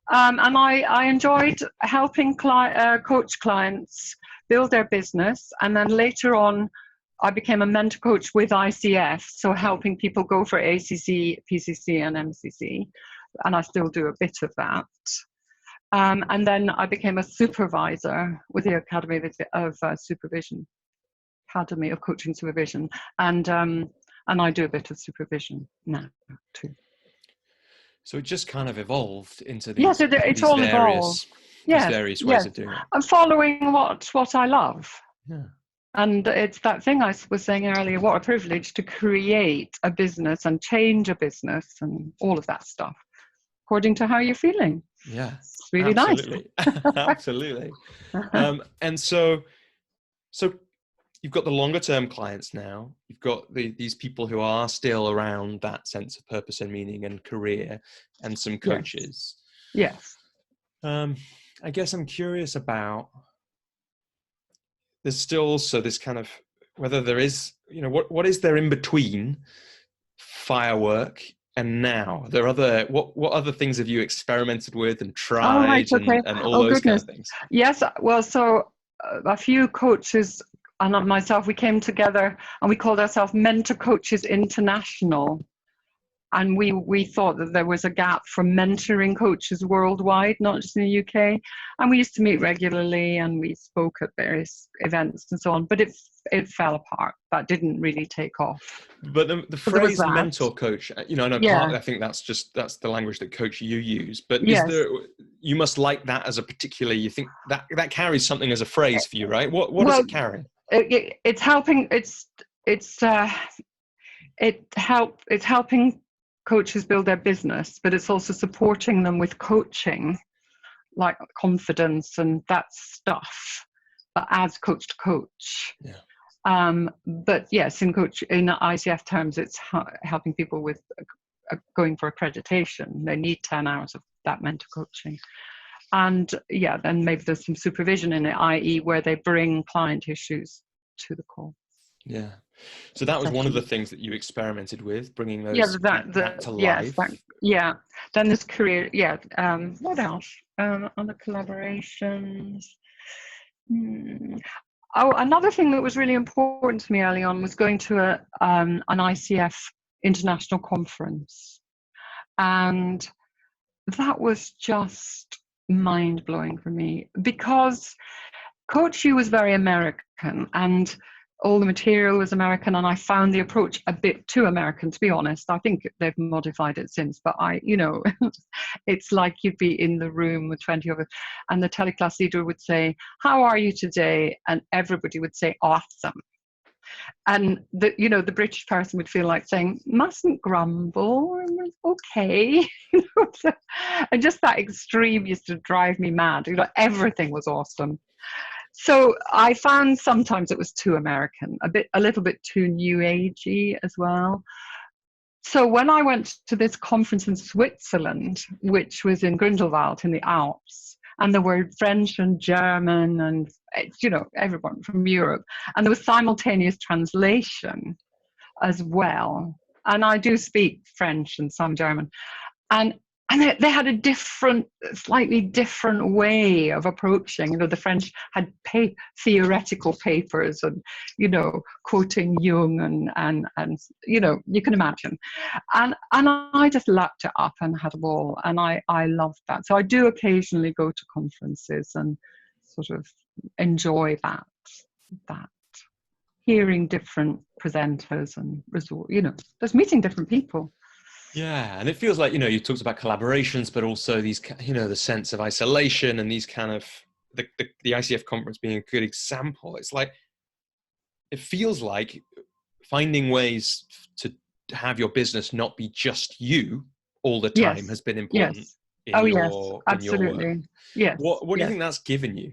And I enjoyed helping coach clients build their business, and then later on, I became a mentor coach with ICF, so helping people go for ACC, PCC, and MCC, and I still do a bit of that. And then I became a supervisor with the Academy of Supervision, Academy of Coaching Supervision, and I do a bit of supervision now too. So it just kind of evolved into these various ways of doing it. I'm following what I love. Yeah. And it's that thing I was saying earlier, what a privilege to create a business and change a business and all of that stuff, according to how you're feeling. Yeah, it's really absolutely. nice. Absolutely. And so you've got the longer term clients now. You've got these people who are still around that sense of purpose and meaning and career, and some coaches. Yes. I guess I'm curious about, there's still also this kind of, whether there is, what is there in between Firework and now? There are other, what other things have you experimented with and tried and all those kind of things? Yes. Well, so a few coaches and myself, we came together and we called ourselves Mentor Coaches International. And we thought that there was a gap for mentoring coaches worldwide, not just in the UK. And we used to meet regularly and we spoke at various events and so on. But it fell apart. That didn't really take off. But the phrase mentor coach, I think that's the language that Coach You use. But you must like that as a particular, you think that carries something as a phrase for you, right? What does it carry? It's helping. It's helping coaches build their business, but it's also supporting them with coaching, like confidence and that stuff, as coach to coach. Yeah. But yes, in ICF terms, it's helping people with going for accreditation. They need 10 hours of that mentor coaching. And then maybe there's some supervision in it, i.e. where they bring client issues to the call. Yeah. So that was one of the things that you experimented with, bringing those back to life. Yes, then this career, what else? Other collaborations. Oh, another thing that was really important to me early on was going to an ICF international conference. And that was just mind-blowing for me, because Coach You was very American and all the material was American, and I found the approach a bit too American, to be honest. I think they've modified it since, but it's like you'd be in the room with 20 of us, and the teleclass leader would say, "How are you today?" And everybody would say, "Awesome." And the British person would feel like saying, mustn't grumble, okay. And just that extreme used to drive me mad. Everything was awesome. So I found sometimes it was too American, a little bit too new agey as well. So when I went to this conference in Switzerland, which was in Grindelwald in the Alps, and there were French and German and, everyone from Europe, and there was simultaneous translation as well. And I do speak French and some German. And they had a slightly different way of approaching. The French had theoretical papers and, quoting Jung and you can imagine. And I just lapped it up and had a ball. And I loved that. So I do occasionally go to conferences and sort of enjoy that hearing different presenters and just meeting different people. Yeah, and it feels like, you talked about collaborations, but also these, the sense of isolation and these kind of, the ICF conference being a good example. It's like, it feels like finding ways to have your business not be just you all the time has been important. Yes. In Yes, your absolutely. work. Yes. What do you think that's given you?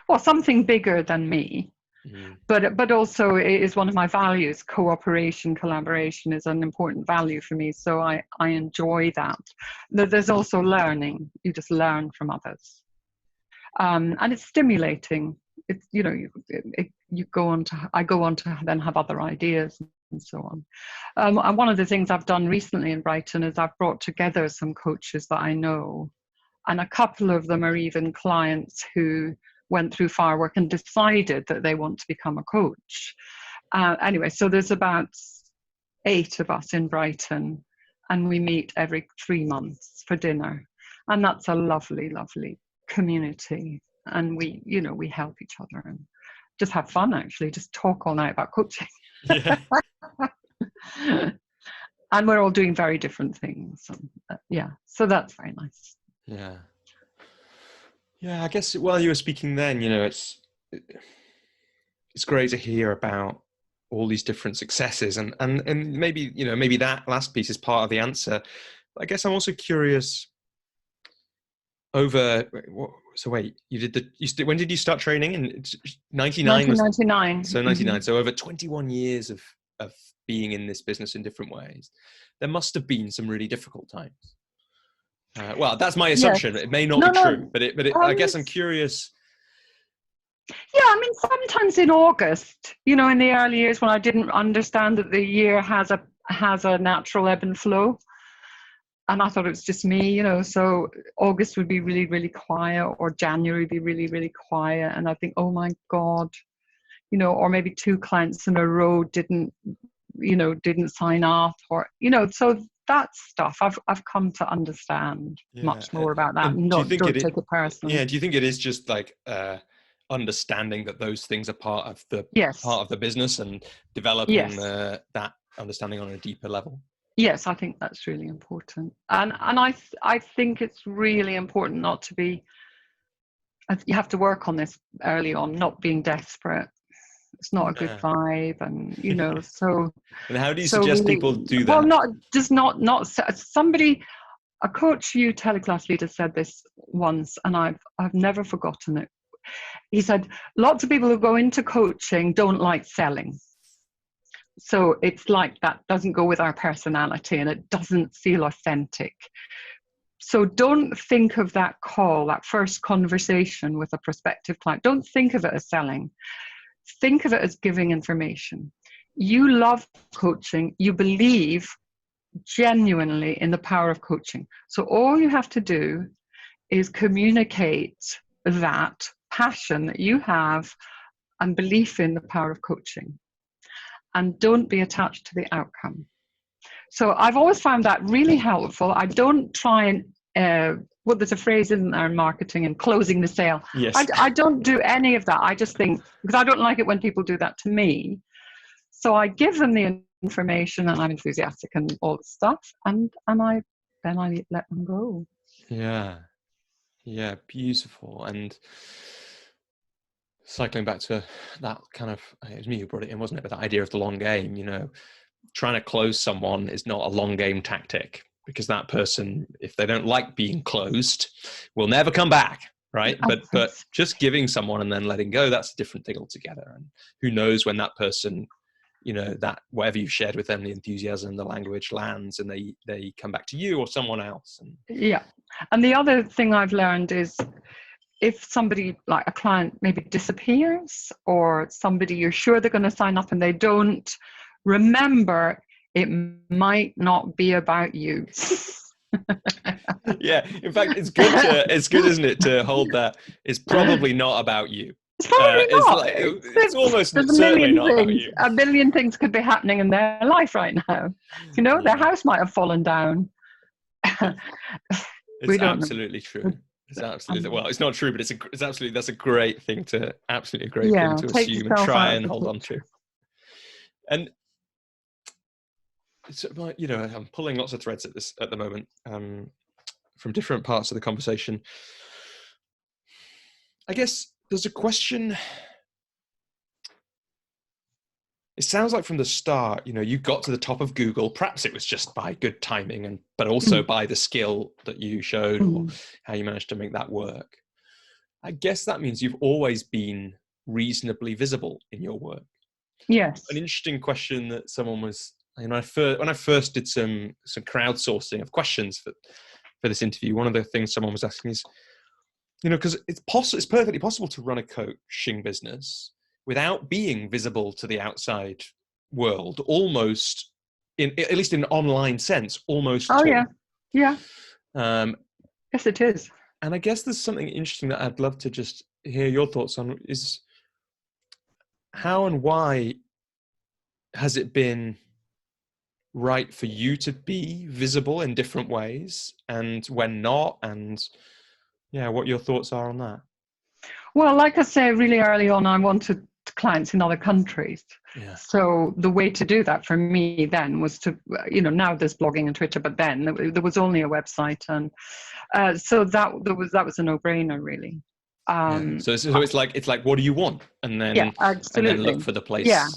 Well, something bigger than me. But also it is one of my values. Cooperation, collaboration is an important value for me. So I enjoy that. There's also learning. You just learn from others. And it's stimulating. It's, I go on to then have other ideas and so on. And one of the things I've done recently in Brighton is I've brought together some coaches that I know. And a couple of them are even clients who went through Firework and decided that they want to become a coach. Anyway, so there's about 8 of us in Brighton, and we meet every 3 months for dinner. And that's a lovely, lovely community. And we help each other and just have fun, actually, just talk all night about coaching. Yeah. And we're all doing very different things. So that's very nice. Yeah. Yeah, I guess while you were speaking then, it's great to hear about all these different successes and maybe that last piece is part of the answer. I guess I'm also curious when did you start training? In 99? 1999. So 99. So over 21 years of being in this business in different ways, there must have been some really difficult times. Well, that's my assumption. Yes. It may not be true, but I guess I'm curious. Yeah, I mean, sometimes in August, in the early years when I didn't understand that the year has a natural ebb and flow, and I thought it was just me, so August would be really, really quiet, or January would be really, really quiet, and I think, oh my God, or maybe 2 clients in a row didn't sign up, or so. That stuff I've come to understand much more about that. And don't take it personally. Yeah, do you think it is just like understanding that those things are part of the business and developing that understanding on a deeper level? Yes, I think that's really important, and I think it's really important not to be. You have to work on this early on, not being desperate. It's not a good vibe, and so. And how do you suggest people do that? Well, a coach, teleclass leader, said this once, and I've never forgotten it. He said, lots of people who go into coaching don't like selling. So it's like that doesn't go with our personality, and it doesn't feel authentic. So don't think of that call, that first conversation with a prospective client. Don't think of it as selling. Think of it as giving information. You love coaching. You believe genuinely in the power of coaching. So all you have to do is communicate that passion that you have and belief in the power of coaching. And don't be attached to the outcome. So I've always found that really helpful. I don't try and there's a phrase, isn't there, in marketing, and closing the sale. Yes. I don't do any of that. I just think, because I don't like it when people do that to me. So I give them the information, and I'm enthusiastic and all the stuff, and I let them go. Yeah, beautiful. And cycling back to that kind of, it was me who brought it in, wasn't it? But that idea of the long game, trying to close someone is not a long game tactic, because that person, if they don't like being closed, will never come back, right? But just giving someone and then letting go, that's a different thing altogether. And who knows when that person, that whatever you've shared with them, the enthusiasm, the language lands, and they come back to you or someone else. Yeah. And the other thing I've learned is, if somebody, like a client, maybe disappears, or somebody you're sure they're going to sign up and they don't, remember, it might not be about you. Yeah, in fact, it's good, isn't it, to hold that it's probably not about you. It's probably not. It's almost certainly not about you. A million things could be happening in their life right now. Their house might have fallen down. It's absolutely true. It's absolutely, well, it's not true, but it's absolutely, that's a great thing to, absolutely a great thing to assume and try and hold on to. And so, I'm pulling lots of threads at the moment, from different parts of the conversation. I guess there's a question. It sounds like from the start, you got to the top of Google. Perhaps it was just by good timing, but also by the skill that you showed, or how you managed to make that work. I guess that means you've always been reasonably visible in your work. Yes. An interesting question that someone was, when I first did some crowdsourcing of questions for this interview, one of the things someone was asking is, because it's perfectly possible to run a coaching business without being visible to the outside world, almost, at least in an online sense, almost. Oh, yeah. Yeah. Yes, it is. And I guess there's something interesting that I'd love to just hear your thoughts on, is how and why has it been right for you to be visible in different ways, and when not, and what your thoughts are on that? Well, like I say, really early on, I wanted clients in other countries. Yeah. So the way to do that for me then was to, now there's blogging and Twitter, but then there was only a website, and so that was a no-brainer, really. So it's like, what do you want, and then look for the place. Yeah.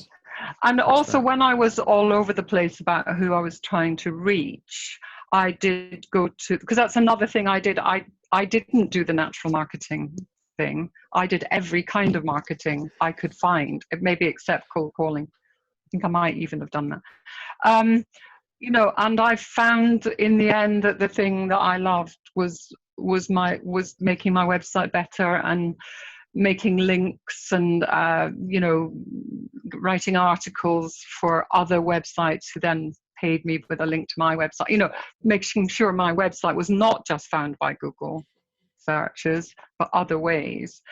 And also, when I was all over the place about who I was trying to reach, I did go to, because that's another thing I did. I didn't do the natural marketing thing. I did every kind of marketing I could find, maybe except cold calling. I think I might even have done that. And I found in the end that the thing that I loved was making my website better, and making links, and writing articles for other websites who then paid me with a link to my website, making sure my website was not just found by Google searches, but other ways.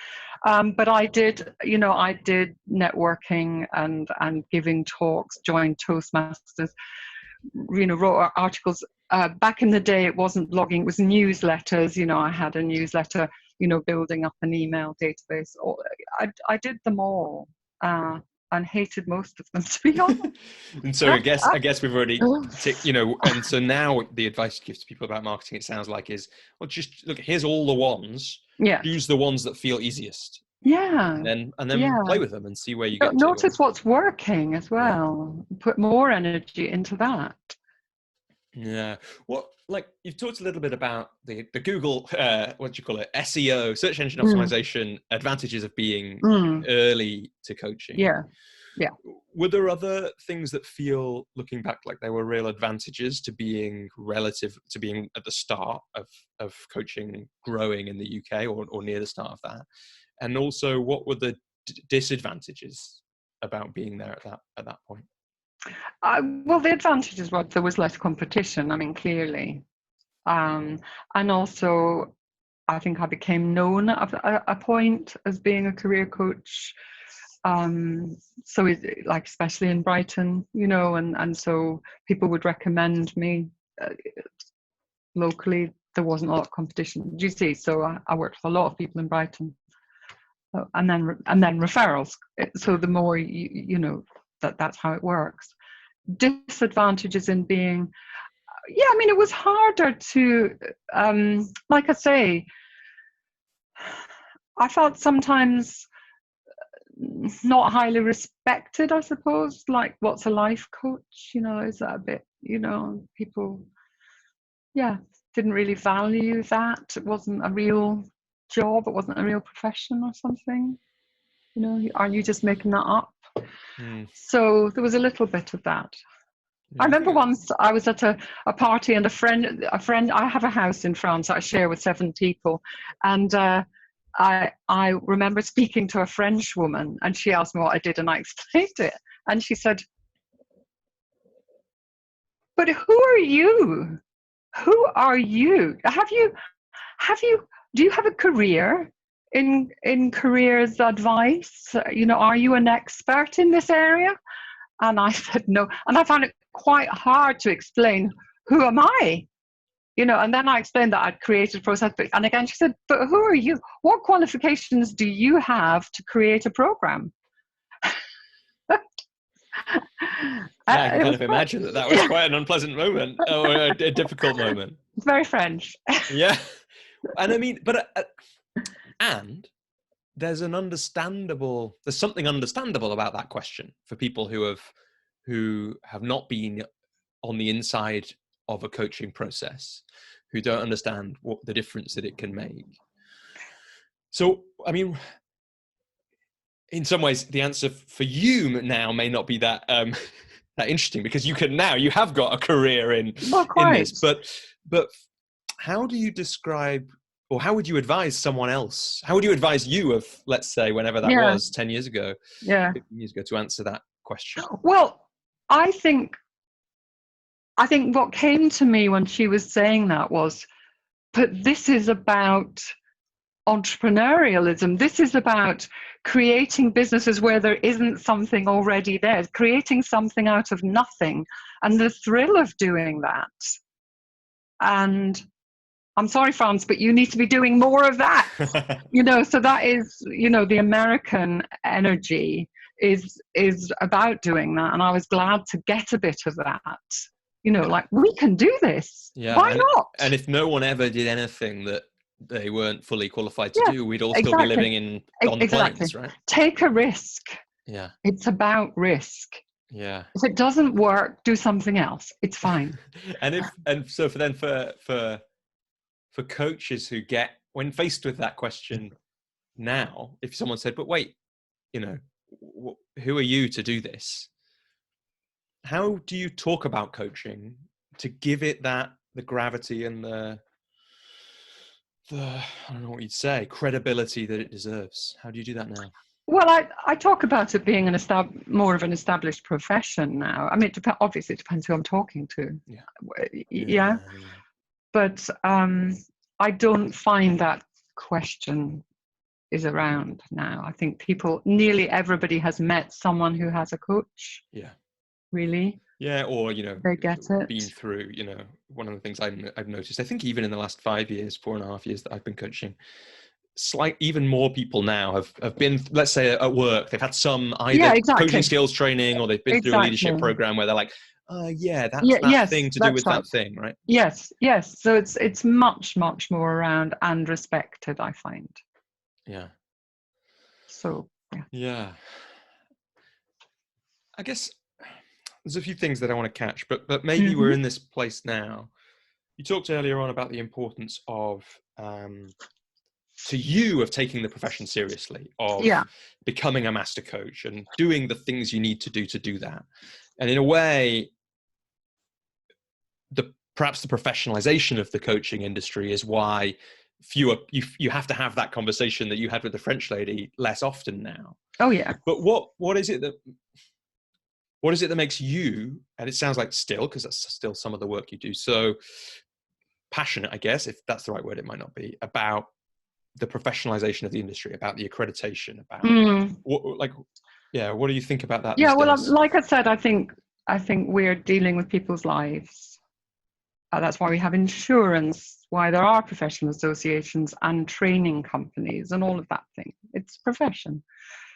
But I did networking and giving talks, joined Toastmasters, wrote articles. Back in the day, it wasn't blogging, it was newsletters. I had a newsletter, building up an email database. I did them all, and hated most of them, to be honest. And so I guess we've already ticked, and so now the advice you give to people about marketing, it sounds like, is, well, just look, here's all the ones. Yeah. Choose the ones that feel easiest. Yeah. And then play with them and see where you get to. Notice what's working as well. Put more energy into that. Yeah. You've talked a little bit about the Google, what do you call it, SEO, search engine optimization, advantages of being early to coaching. Yeah. Yeah. Were there other things that feel, looking back, like they were real advantages to being at the start of coaching growing in the UK, or near the start of that? And also, what were the disadvantages about being there at that point? Well, the advantages were there was less competition. I mean, clearly, and also, I think I became known at a point as being a career coach. So especially in Brighton, and so people would recommend me. Locally, there wasn't a lot of competition. Do you see? So I worked with a lot of people in Brighton, and then referrals. So the more that's how it works. Disadvantages in being, it was harder to, like I say, I felt sometimes not highly respected, I suppose. Like, what's a life coach? Is that a bit, people, didn't really value that. It wasn't a real job. It wasn't a real profession or something. Are you just making that up? So there was a little bit of that. I remember once I was at a party, and a friend, I have a house in France that I share with 7 people. And I remember speaking to a French woman, and she asked me what I did, and I explained it. And she said, "But who are you? Who are you? Do you have a career in careers advice? Are you an expert in this area?" And I said no. And I found it quite hard to explain, who am I? And then I explained that I'd created a process. And again, she said, "But who are you? What qualifications do you have to create a program?" I can kind of imagine that was quite an unpleasant moment, or a difficult moment. Very French. Yeah. And I mean, and there's something understandable about that question for people who have not been on the inside of a coaching process, who don't understand what the difference that it can make. So, I mean, in some ways, the answer for you now may not be that that interesting, because you have got a career in this. But how do you describe, or how would you advise someone else? How would you advise you of, let's say, whenever that was, 10 years ago, 15 years ago, to answer that question? Well, I think what came to me when she was saying that was, but this is about entrepreneurialism. This is about creating businesses where there isn't something already there, creating something out of nothing, and the thrill of doing that. And I'm sorry, France, but you need to be doing more of that. So that is, the American energy is about doing that. And I was glad to get a bit of that. Like, we can do this. Yeah. Why not? And if no one ever did anything that they weren't fully qualified to do, we'd all still be living on the plains, right? Take a risk. Yeah. It's about risk. Yeah. If it doesn't work, do something else. It's fine. So for coaches who when faced with that question now, if someone said, "But wait, who are you to do this?" How do you talk about coaching to give it the gravity and the I don't know what you'd say, credibility that it deserves? How do you do that now? Well, I talk about it being more of an established profession now. I mean, obviously it depends who I'm talking to. Yeah. But I don't find that question is around now. I think nearly everybody has met someone who has a coach. Yeah. Really? Yeah, or, they get it. Been through, one of the things I've noticed, I think even in the last 4.5 years that I've been coaching, even more people now have been, let's say, at work, they've had some either coaching skills training, or they've been through a leadership program where they're like, that's thing to do with that thing, right? Yes. So it's much, much more around and respected, I find. Yeah. So, yeah. I guess there's a few things that I want to catch, but maybe we're in this place now. You talked earlier on about the importance of, to you, of taking the profession seriously, of becoming a master coach and doing the things you need to do that. And in a way, perhaps the professionalization of the coaching industry is why you have to have that conversation that you had with the French lady less often now. Oh yeah. But what is it that makes you, and it sounds like still, because that's still some of the work you do, so passionate, I guess, if that's the right word, it might not be, about the professionalization of the industry, about the accreditation, about what do you think about that? Yeah, well, like I said, I think we're dealing with people's lives. That's why we have insurance, why there are professional associations and training companies and all of that thing. It's profession.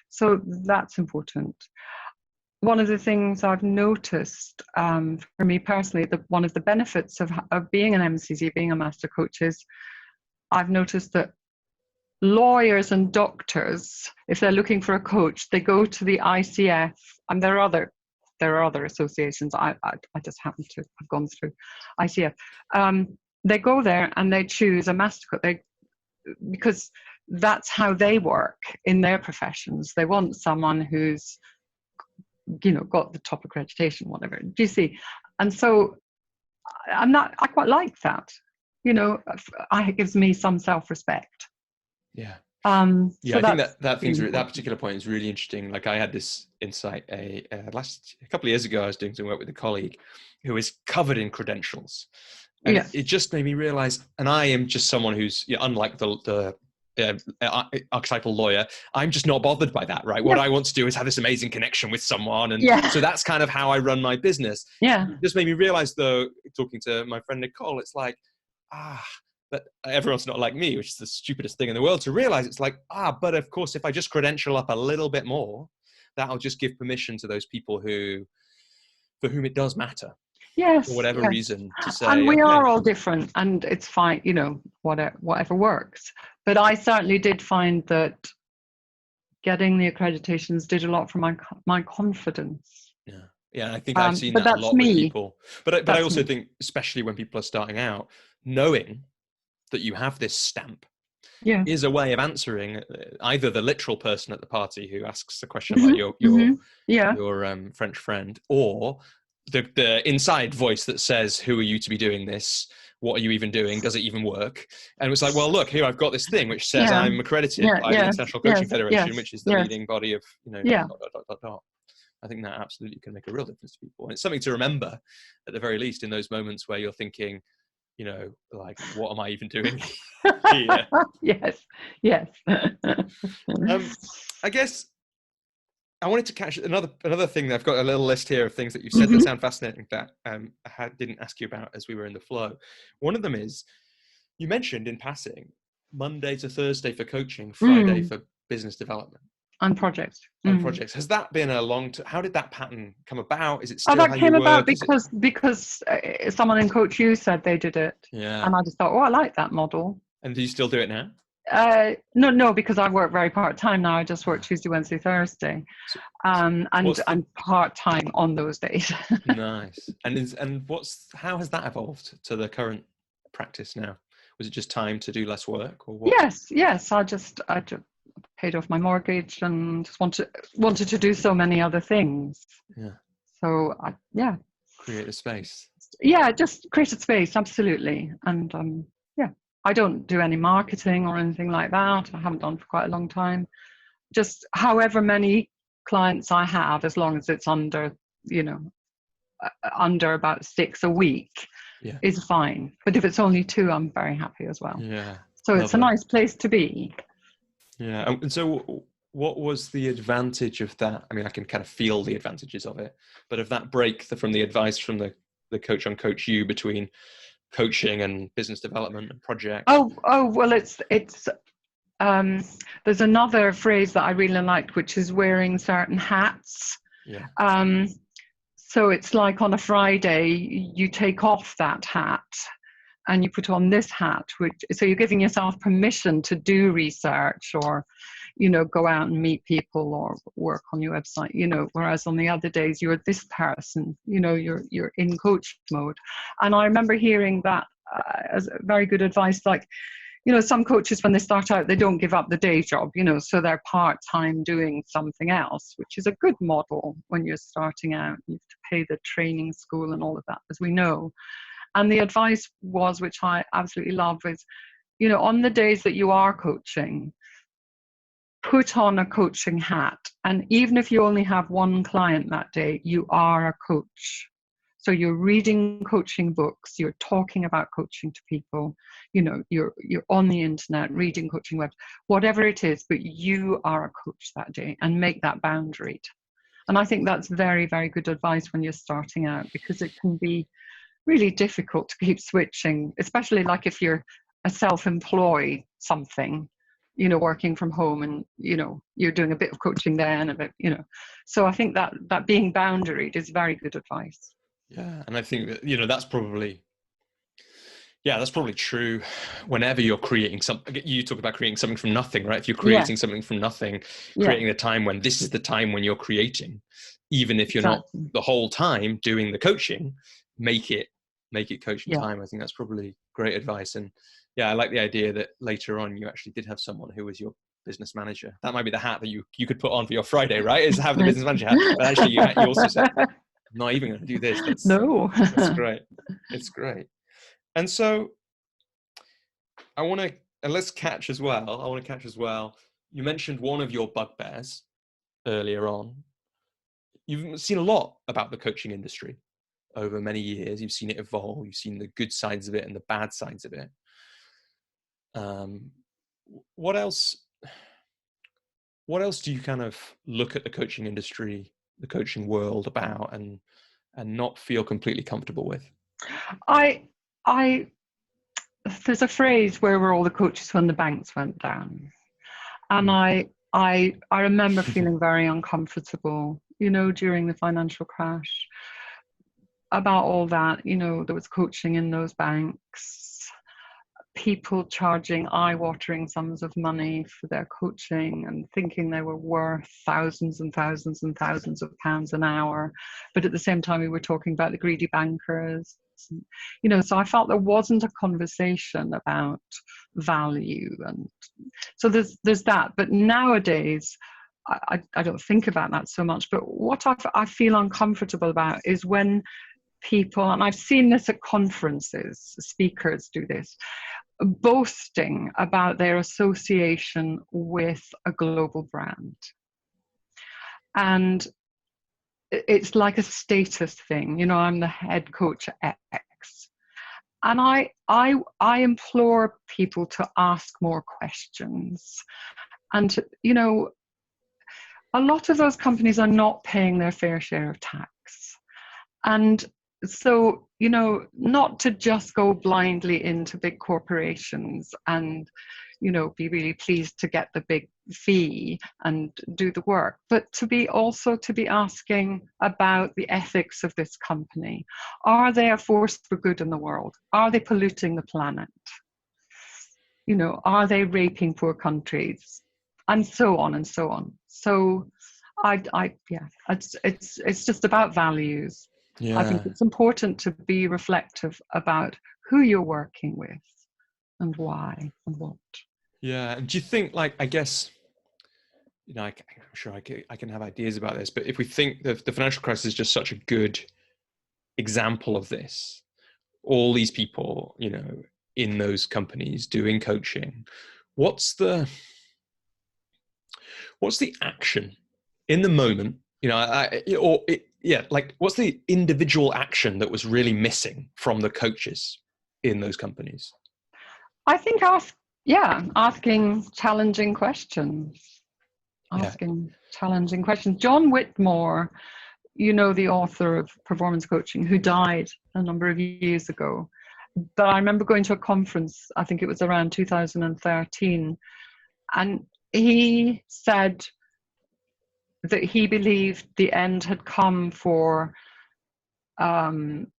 So that's important. One of the things I've noticed for me personally, one of the benefits of being an MCC, being a master coach, is I've noticed that lawyers and doctors, if they're looking for a coach, they go to the ICF, and there are other associations. I just happen to have gone through ICF. They go there and they choose a master coach because that's how they work in their professions. They want someone who's, got the top accreditation, whatever. Do you see? And so I quite like that. It gives me some self-respect. Yeah. So I think that particular point is really interesting. Like, I had this insight a couple of years ago. I was doing some work with a colleague who is covered in credentials, and it just made me realize. And I am just someone who's, unlike the archetypal lawyer, I'm just not bothered by that, right? What I want to do is have this amazing connection with someone, and so that's kind of how I run my business. It just made me realize, though, talking to my friend Nicole, it's like, but everyone's not like me, which is the stupidest thing in the world to realize. It's like, but of course, if I just credential up a little bit more, that'll just give permission to those people for whom it does matter. For whatever reason, to say. And we are all different, and it's fine, whatever works. But I certainly did find that getting the accreditations did a lot for my confidence. Yeah, I think I've seen that a lot with people. But I also think, especially when people are starting out, knowing that you have this stamp is a way of answering either the literal person at the party who asks the question like your French friend, or the inside voice that says, who are you to be doing this? What are you even doing? Does it even work? And it's like, well, look, here I've got this thing which says I'm accredited by the International Coaching Federation, which is the leading body of, I think that absolutely can make a real difference to people. And it's something to remember, at the very least, in those moments where you're thinking, like, what am I even doing here? Yes. I guess I wanted to catch another thing. That I've got a little list here of things that you've said that sound fascinating that I didn't ask you about as we were in the flow. One of them is, you mentioned in passing, Monday to Thursday for coaching, Friday for business development. And projects. Projects. Has that been how did that pattern come about? Is it still that how came you about work? because someone in Coach U said they did it. And I just thought, I like that model. And do you still do it now? No, because I work very part-time now. I just work Tuesday, Wednesday, Thursday. And I'm part-time on those days. Nice. And how has that evolved to the current practice now? Was it just time to do less work, or what? Yes. I just paid off my mortgage and just wanted to do so many other things. So create a space. Just create a space, absolutely. And I don't do any marketing or anything like that. I haven't done for quite a long time. Just however many clients I have, as long as it's under about 6 a week, is fine. But if it's only 2, I'm very happy as well. So it's a nice place to be. And so what was the advantage of that? I mean, I can kind of feel the advantages of it, but of that break from the advice from the coach on Coach U between coaching and business development and projects? Well, it's there's another phrase that I really liked, which is wearing certain hats. So it's like on a Friday, you take off that hat and you put on this hat, so you're giving yourself permission to do research or, go out and meet people or work on your website, whereas on the other days you're this person, you're in coach mode. And I remember hearing that as very good advice, like, some coaches, when they start out, they don't give up the day job, so they're part-time doing something else, which is a good model when you're starting out. You have to pay the training school and all of that, as we know. And the advice was, which I absolutely love, is, on the days that you are coaching, put on a coaching hat. And even if you only have one client that day, you are a coach. So you're reading coaching books, you're talking about coaching to people, you're on the internet reading coaching webs, whatever it is, but you are a coach that day, and make that boundary. And I think that's very, very good advice when you're starting out, because it can be really difficult to keep switching, especially like if you're a self-employed something, working from home, and you're doing a bit of coaching there and a bit, so I think that being boundaried is very good advice. And I think that that's probably, Yeah, that's probably true. Whenever you're creating something, you talk about creating something from nothing, right? If you're Yeah, creating something from nothing, yeah, creating a time when this is the time when you're creating, even if you're not exactly. the whole time doing the coaching, make it coaching Yeah. time. I think that's probably great advice. And yeah, I like the idea that later on you actually did have someone who was your business manager. That might be the hat that you could put on for your Friday, right? Is have the business manager hat. But actually, you also said, I'm not even going to do this. No. That's great. It's great. And so I want to, and let's catch as well. I want to catch as well. You mentioned one of your bugbears earlier on. You've seen a lot about the coaching industry over many years. You've seen it evolve. You've seen the good sides of it and the bad sides of it. What else? What else do you kind of look at the coaching industry, the coaching world about, and not feel completely comfortable with? I there's a phrase, where were all the coaches when the banks went down? And I remember feeling very uncomfortable, during the financial crash, about all that. There was coaching in those banks, people charging eye-watering sums of money for their coaching and thinking they were worth thousands and thousands and thousands of pounds an hour. But at the same time, we were talking about the greedy bankers. So I felt there wasn't a conversation about value. And so there's that. But nowadays, I don't think about that so much. But what I feel uncomfortable about is when people, and I've seen this at conferences, speakers do this, boasting about their association with a global brand. And it's like a status thing. I'm the head coach at X. And I implore people to ask more questions. And, a lot of those companies are not paying their fair share of tax. And so, not to just go blindly into big corporations and, be really pleased to get the big fee and do the work, but to be asking about the ethics of this company. Are they a force for good in the world? Are they polluting the planet? Are they raping poor countries? And so on and so on. So it's just about values. Yeah. I think it's important to be reflective about who you're working with and why and what. Yeah. And do you think, I guess, I'm sure I can have ideas about this, but if we think the financial crisis is just such a good example of this, all these people, in those companies doing coaching, what's the action in the moment? What's the individual action that was really missing from the coaches in those companies? I think asking challenging questions. Challenging questions. John Whitmore, the author of Performance Coaching, who died a number of years ago. But I remember going to a conference, I think it was around 2013, and he said that he believed the end had come for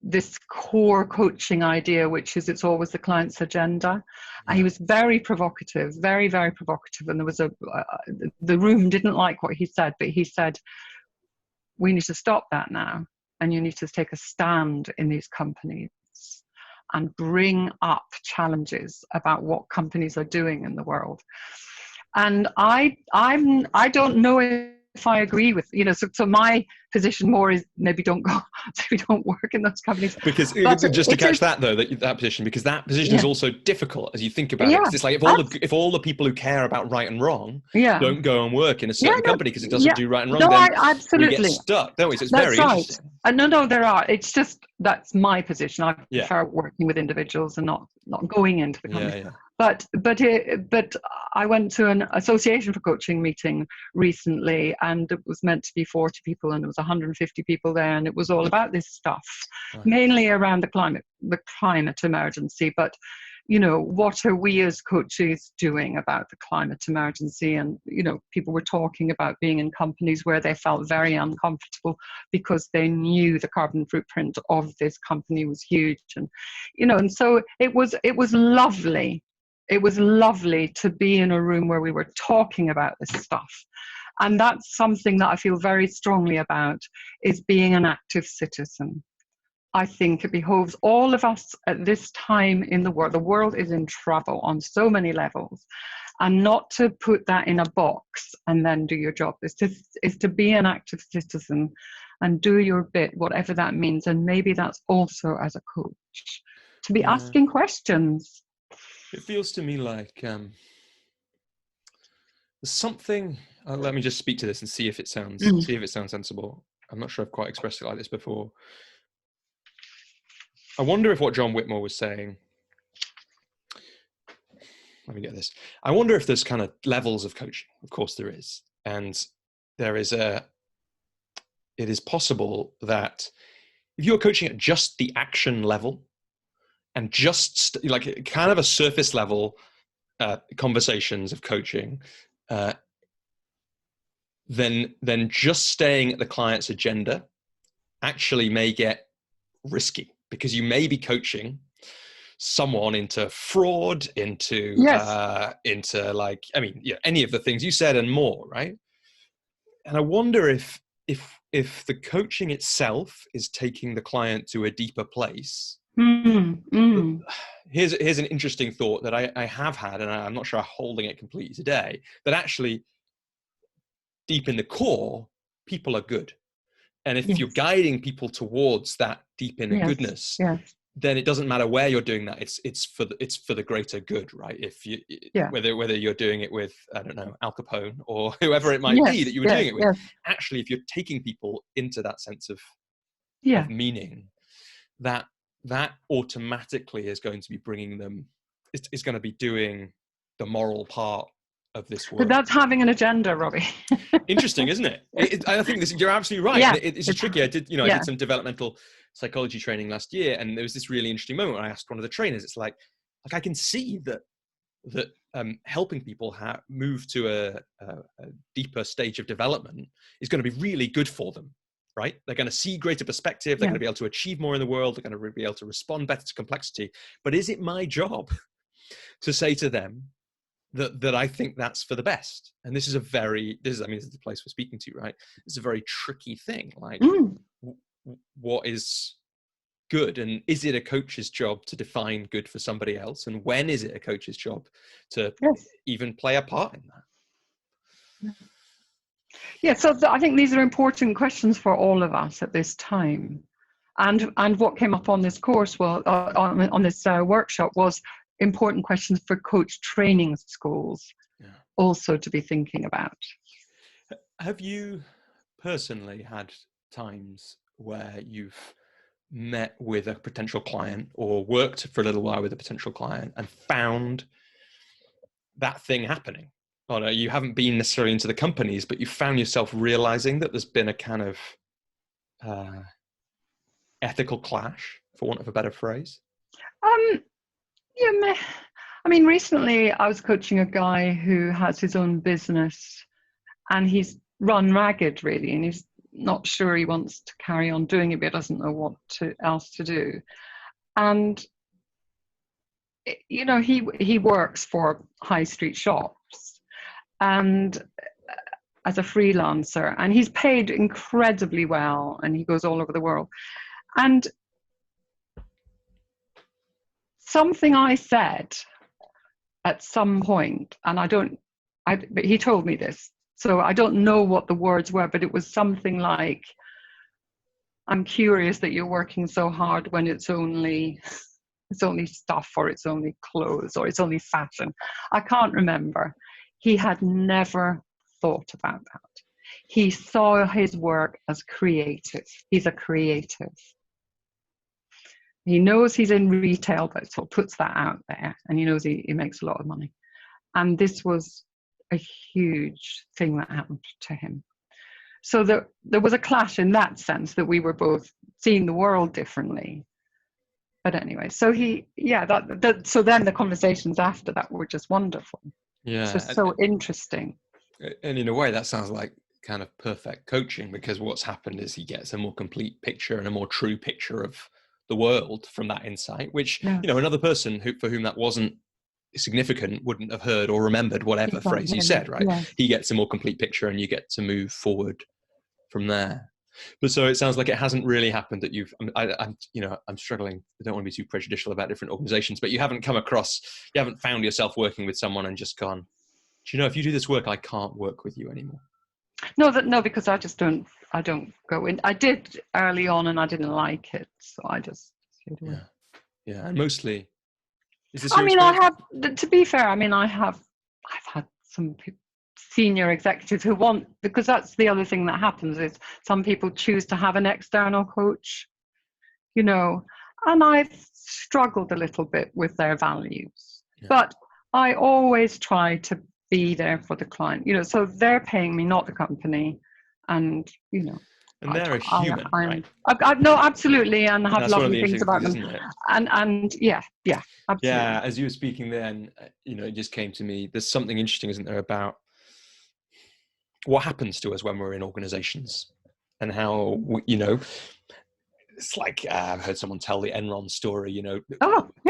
this core coaching idea, which is it's always the client's agenda. And he was very provocative, very, very provocative. And there was the room didn't like what he said, but he said, we need to stop that now. And you need to take a stand in these companies and bring up challenges about what companies are doing in the world. And I don't know if I agree with, so my position more is maybe don't work in those companies. Because just to catch that though, that position, because that position is also difficult as you think about it. It's like if all the people who care about right and wrong don't go and work in a certain company because it doesn't do right and wrong, then absolutely. we get stuck, don't we? So it's That's very right. interesting. No, there are. It's just that's my position. I prefer working with individuals and not going into the company. But I went to an association for coaching meeting recently, and it was meant to be 40 people, and there was 150 people there, and it was all about this stuff, mainly around the climate emergency. But you know, what are we as coaches doing about the climate emergency? And, you know, people were talking about being in companies where they felt very uncomfortable because they knew the carbon footprint of this company was huge. And, you know, and so it was lovely. It was lovely to be in a room where we were talking about this stuff. And that's something that I feel very strongly about, is being an active citizen. I think it behoves all of us at this time in the world. The world is in trouble on so many levels, and not to put that in a box and then do your job. Is to be an active citizen and do your bit, whatever that means. And maybe that's also as a coach, to be asking questions. It feels to me like there's something. Let me just speak to this and see if it sounds sensible. I'm not sure I've quite expressed it like this before. I wonder if what John Whitmore was saying, let me get this. I wonder if there's kind of levels of coaching. Of course there is. And it is possible that if you're coaching at just the action level and just like kind of a surface level conversations of coaching, then just staying at the client's agenda actually may get risky, because you may be coaching someone into fraud, into like, I mean, yeah, any of the things you said and more, right? And I wonder if the coaching itself is taking the client to a deeper place. Here's an interesting thought that I have had, and I'm not sure I'm holding it completely today, that actually deep in the core, people are good. And if you're guiding people towards that deep inner goodness, then it doesn't matter where you're doing that. It's for the greater good, right? If you whether you're doing it with, I don't know, Al Capone or whoever it might be that you were doing it with, actually, if you're taking people into that sense of meaning, that automatically is going to be bringing them. It's going to be doing the moral part of this work. But that's having an agenda, Robbie. Interesting, isn't it? I think you're absolutely right. Yeah. It's tricky. I did some developmental psychology training last year, and there was this really interesting moment where I asked one of the trainers, it's like I can see that helping people move to a deeper stage of development is going to be really good for them, right? They're going to see greater perspective. They're going to be able to achieve more in the world. They're going to be able to respond better to complexity. But is it my job to say to them that I think that's for the best? And this is the place we're speaking to, right? It's a very tricky thing. Like, what is good, and is it a coach's job to define good for somebody else? And when is it a coach's job to even play a part in that? Yeah, so I think these are important questions for all of us at this time. And what came up on this course, on this workshop, was important questions for coach training schools also to be thinking about. Have you personally had times where you've met with a potential client or worked for a little while with a potential client and found that thing happening? Or no, you haven't been necessarily into the companies, but you found yourself realizing that there's been a kind of ethical clash, for want of a better phrase? I mean, recently I was coaching a guy who has his own business, and he's run ragged, really, and he's not sure he wants to carry on doing it, but doesn't know what else to do. And, you know, he works for high street shops and as a freelancer, and he's paid incredibly well, and he goes all over the world. And something I said at some point, and but he told me this, so I don't know what the words were, but it was something like, I'm curious that you're working so hard when it's only stuff, or it's only clothes, or it's only fashion. I can't remember. He had never thought about that. He saw his work as creative. He's a creative. He knows he's in retail, but so puts that out there, and he knows he makes a lot of money. And this was a huge thing that happened to him. So there was a clash in that sense, that we were both seeing the world differently. But anyway, so so then the conversations after that were just wonderful. Yeah. Just so interesting. And in a way, that sounds like kind of perfect coaching, because what's happened is he gets a more complete picture and a more true picture of the world from that insight, which, Yeah. Another person for whom that wasn't significant wouldn't have heard or remembered whatever phrase you said, right? Yes. He gets a more complete picture and you get to move forward from there. But so it sounds like it hasn't really happened that I'm struggling. I don't want to be too prejudicial about different organizations, but you haven't found yourself working with someone and just gone, do if you do this work, I can't work with you anymore. No, because I don't go in. I did early on and I didn't like it. So I just stayed away. Yeah. And mostly, is this I your mean, experience? to be fair, I've had some senior executives who want, because that's the other thing that happens is some people choose to have an external coach, and I've struggled a little bit with their values, but I always try to be there for the client, so they're paying me, not the company, and and they're a human, right? No, absolutely, and have that's lovely things about them, isn't it? and yeah, absolutely. Yeah, as you were speaking then, it just came to me, there's something interesting, isn't there, about what happens to us when we're in organizations, and how it's like I've heard someone tell the Enron story.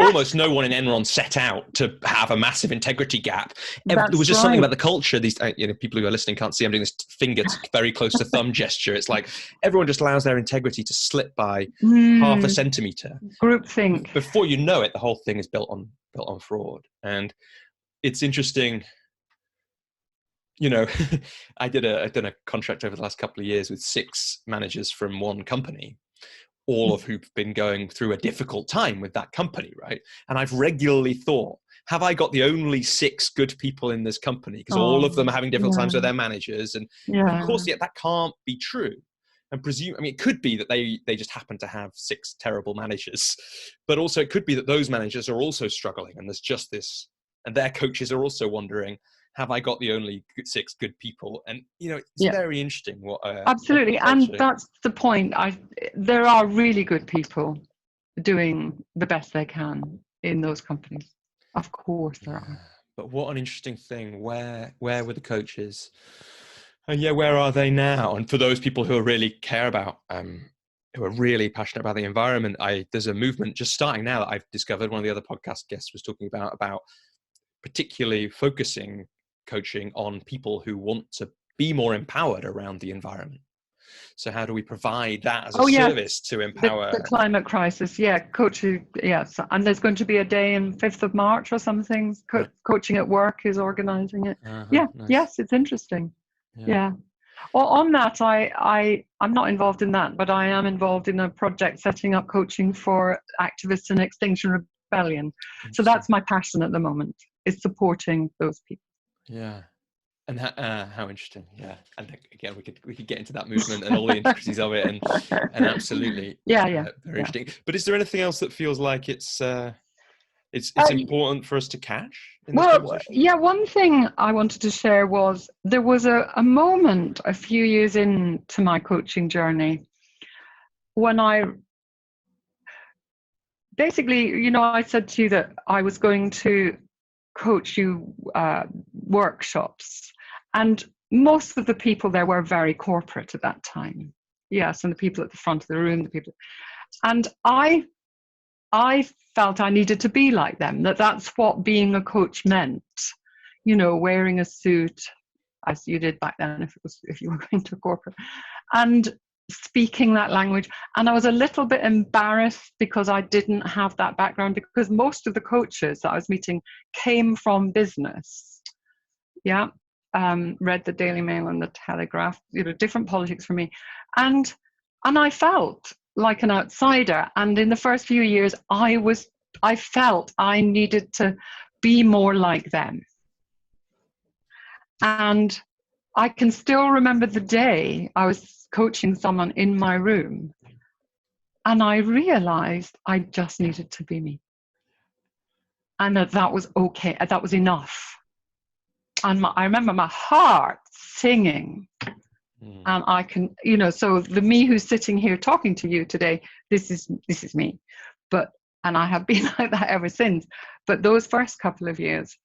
Almost no one in Enron set out to have a massive integrity gap. There was just something about the culture. These people who are listening can't see I'm doing this finger very close to thumb gesture. It's like everyone just allows their integrity to slip by half a centimeter. Groupthink. Before you know it, the whole thing is built on fraud. And it's interesting. I've done a contract over the last couple of years with 6 managers from one company, all of who've been going through a difficult time with that company, right? And I've regularly thought, have I got the only 6 good people in this company? Because all of them are having difficult times with their managers. And of course, that can't be true. And it could be that they just happen to have 6 terrible managers, but also it could be that those managers are also struggling, and there's just this, and their coaches are also wondering, have I got the only 6 good people? And it's very interesting what absolutely, and that's the point. There are really good people doing the best they can in those companies. Of course there are. But what an interesting thing. Where were the coaches? And where are they now? And for those people who really care about, who are really passionate about the environment, there's a movement just starting now that I've discovered. One of the other podcast guests was talking about particularly focusing coaching on people who want to be more empowered around the environment. So how do we provide that as a service to empower the climate crisis? Coaching. Yes, and there's going to be a day in 5th of March or something. Coaching at Work is organizing it. Nice. Yes, it's interesting. Yeah. Well, on that, I'm not involved in that, but I am involved in a project setting up coaching for activists in Extinction Rebellion. So that's my passion at the moment, is supporting those people. Yeah. And how interesting. Yeah. And again, we could get into that movement and all the intricacies of it, and absolutely very interesting. But is there anything else that feels like it's important for us to catch in this conversation? One thing I wanted to share was there was a moment a few years into my coaching journey when I basically, I said to you that I was going to coach you workshops, and most of the people there were very corporate at that time. Yes, and the people at the front of the room, and I felt I needed to be like them, that's what being a coach meant, wearing a suit, as you did back then if you were going to corporate, and speaking that language. And I was a little bit embarrassed because I didn't have that background, because most of the coaches that I was meeting came from business. Read the Daily Mail and the Telegraph, different politics for me. And I felt like an outsider. And in the first few years, I felt I needed to be more like them. And I can still remember the day I was coaching someone in my room, and I realized I just needed to be me. And that was okay. That was enough. And I remember my heart singing. And I can, so the me who's sitting here talking to you today, this is me. But And I have been like that ever since. But those first couple of years,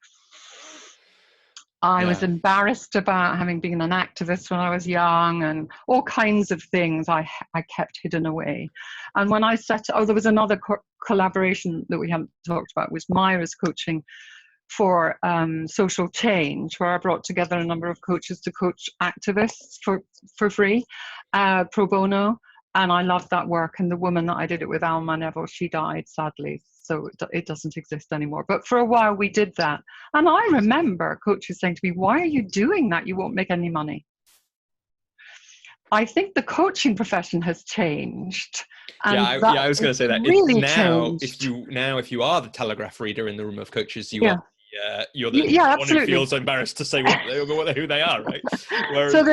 I was Yeah. embarrassed about having been an activist when I was young, and all kinds of things I kept hidden away. And when I there was another collaboration that we haven't talked about, was Myra's coaching for social change, where I brought together a number of coaches to coach activists for free, pro bono. And I loved that work. And the woman that I did it with, Alma Neville, she died sadly, so it doesn't exist anymore. But for a while we did that. And I remember coaches saying to me, why are you doing that? You won't make any money. I think the coaching profession has changed. And I was going to say that really now, changed. if you are the Telegraph reader in the room of coaches, Yeah. you're the one who feels embarrassed to say who they are, right? So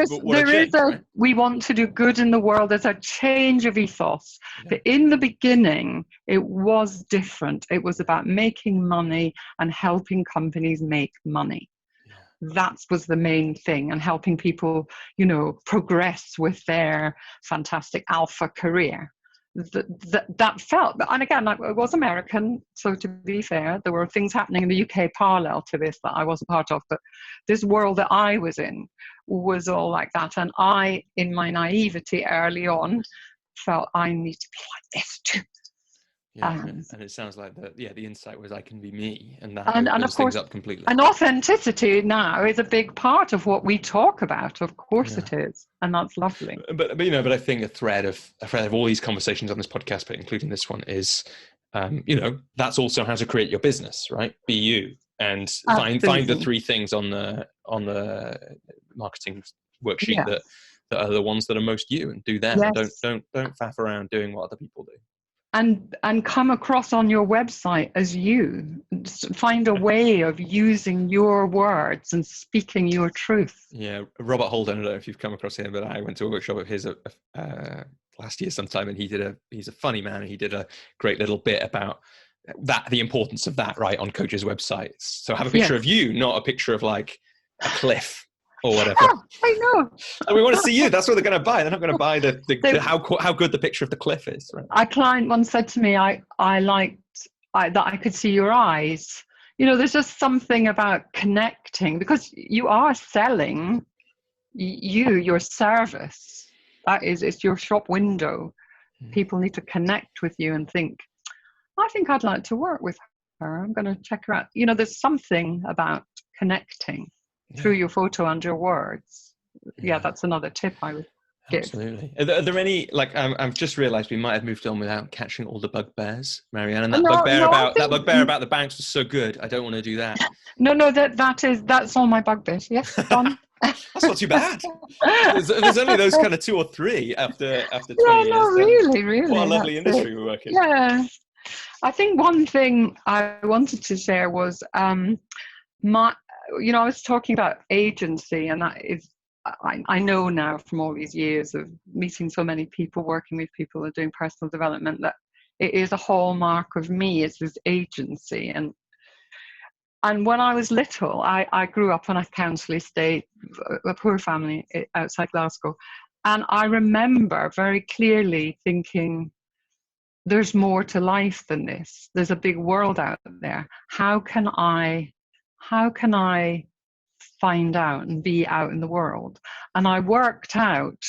we want to do good in the world. There's a change of ethos. Yeah. But in the beginning, it was different. It was about making money and helping companies make money. That was the main thing, and helping people, progress with their fantastic alpha career. That felt, and again, I was American, so to be fair, there were things happening in the UK parallel to this that I wasn't part of, but this world that I was in was all like that. And I, in my naivety early on, felt I need to be like this too. Yeah, and it sounds like the insight was I can be me, and that and opens of course, things up completely. And authenticity now is a big part of what we talk about. Of course it is, and that's lovely. But I think a thread of all these conversations on this podcast, but including this one, is that's also how to create your business, right? Be you, and find the 3 things on the marketing worksheet that are the ones that are most you, and do them. Yes. Don't faff around doing what other people do. And come across on your website as you. Find a way of using your words and speaking your truth. Yeah, Robert Holden, I don't know if you've come across him, but I went to a workshop of his last year sometime, and he's a funny man, and he did a great little bit about the importance of that, right, on coaches' websites. So have a picture of you, not a picture of like a cliff or whatever. Oh, I know. So we want to see you. That's what they're going to buy. They're not going to buy how good the picture of the cliff is. Right? A client once said to me, I liked that I could see your eyes. There's just something about connecting, because you are selling your service. It's your shop window. People need to connect with you and think, I think I'd like to work with her. I'm going to check her out. There's something about connecting through your photo and your words. Yeah, that's another tip I would give. Absolutely. Are there any, like, I've just realized we might have moved on without catching all the bugbears, Marianne, and that bugbear about the banks was so good. I don't want to do that. No, that's all my bugbears. Yes, done. That's not too bad. There's only those kind of 2 or 3 after 20 years. No, really. What a lovely industry we work in. Yeah. I think one thing I wanted to share was I was talking about agency, and that is, I know now from all these years of meeting so many people, working with people and doing personal development, that it is a hallmark of me, it's this agency. And when I was little, I grew up on a council estate, a poor family outside Glasgow. And I remember very clearly thinking, there's more to life than this. There's a big world out there. How can I find out and be out in the world? And I worked out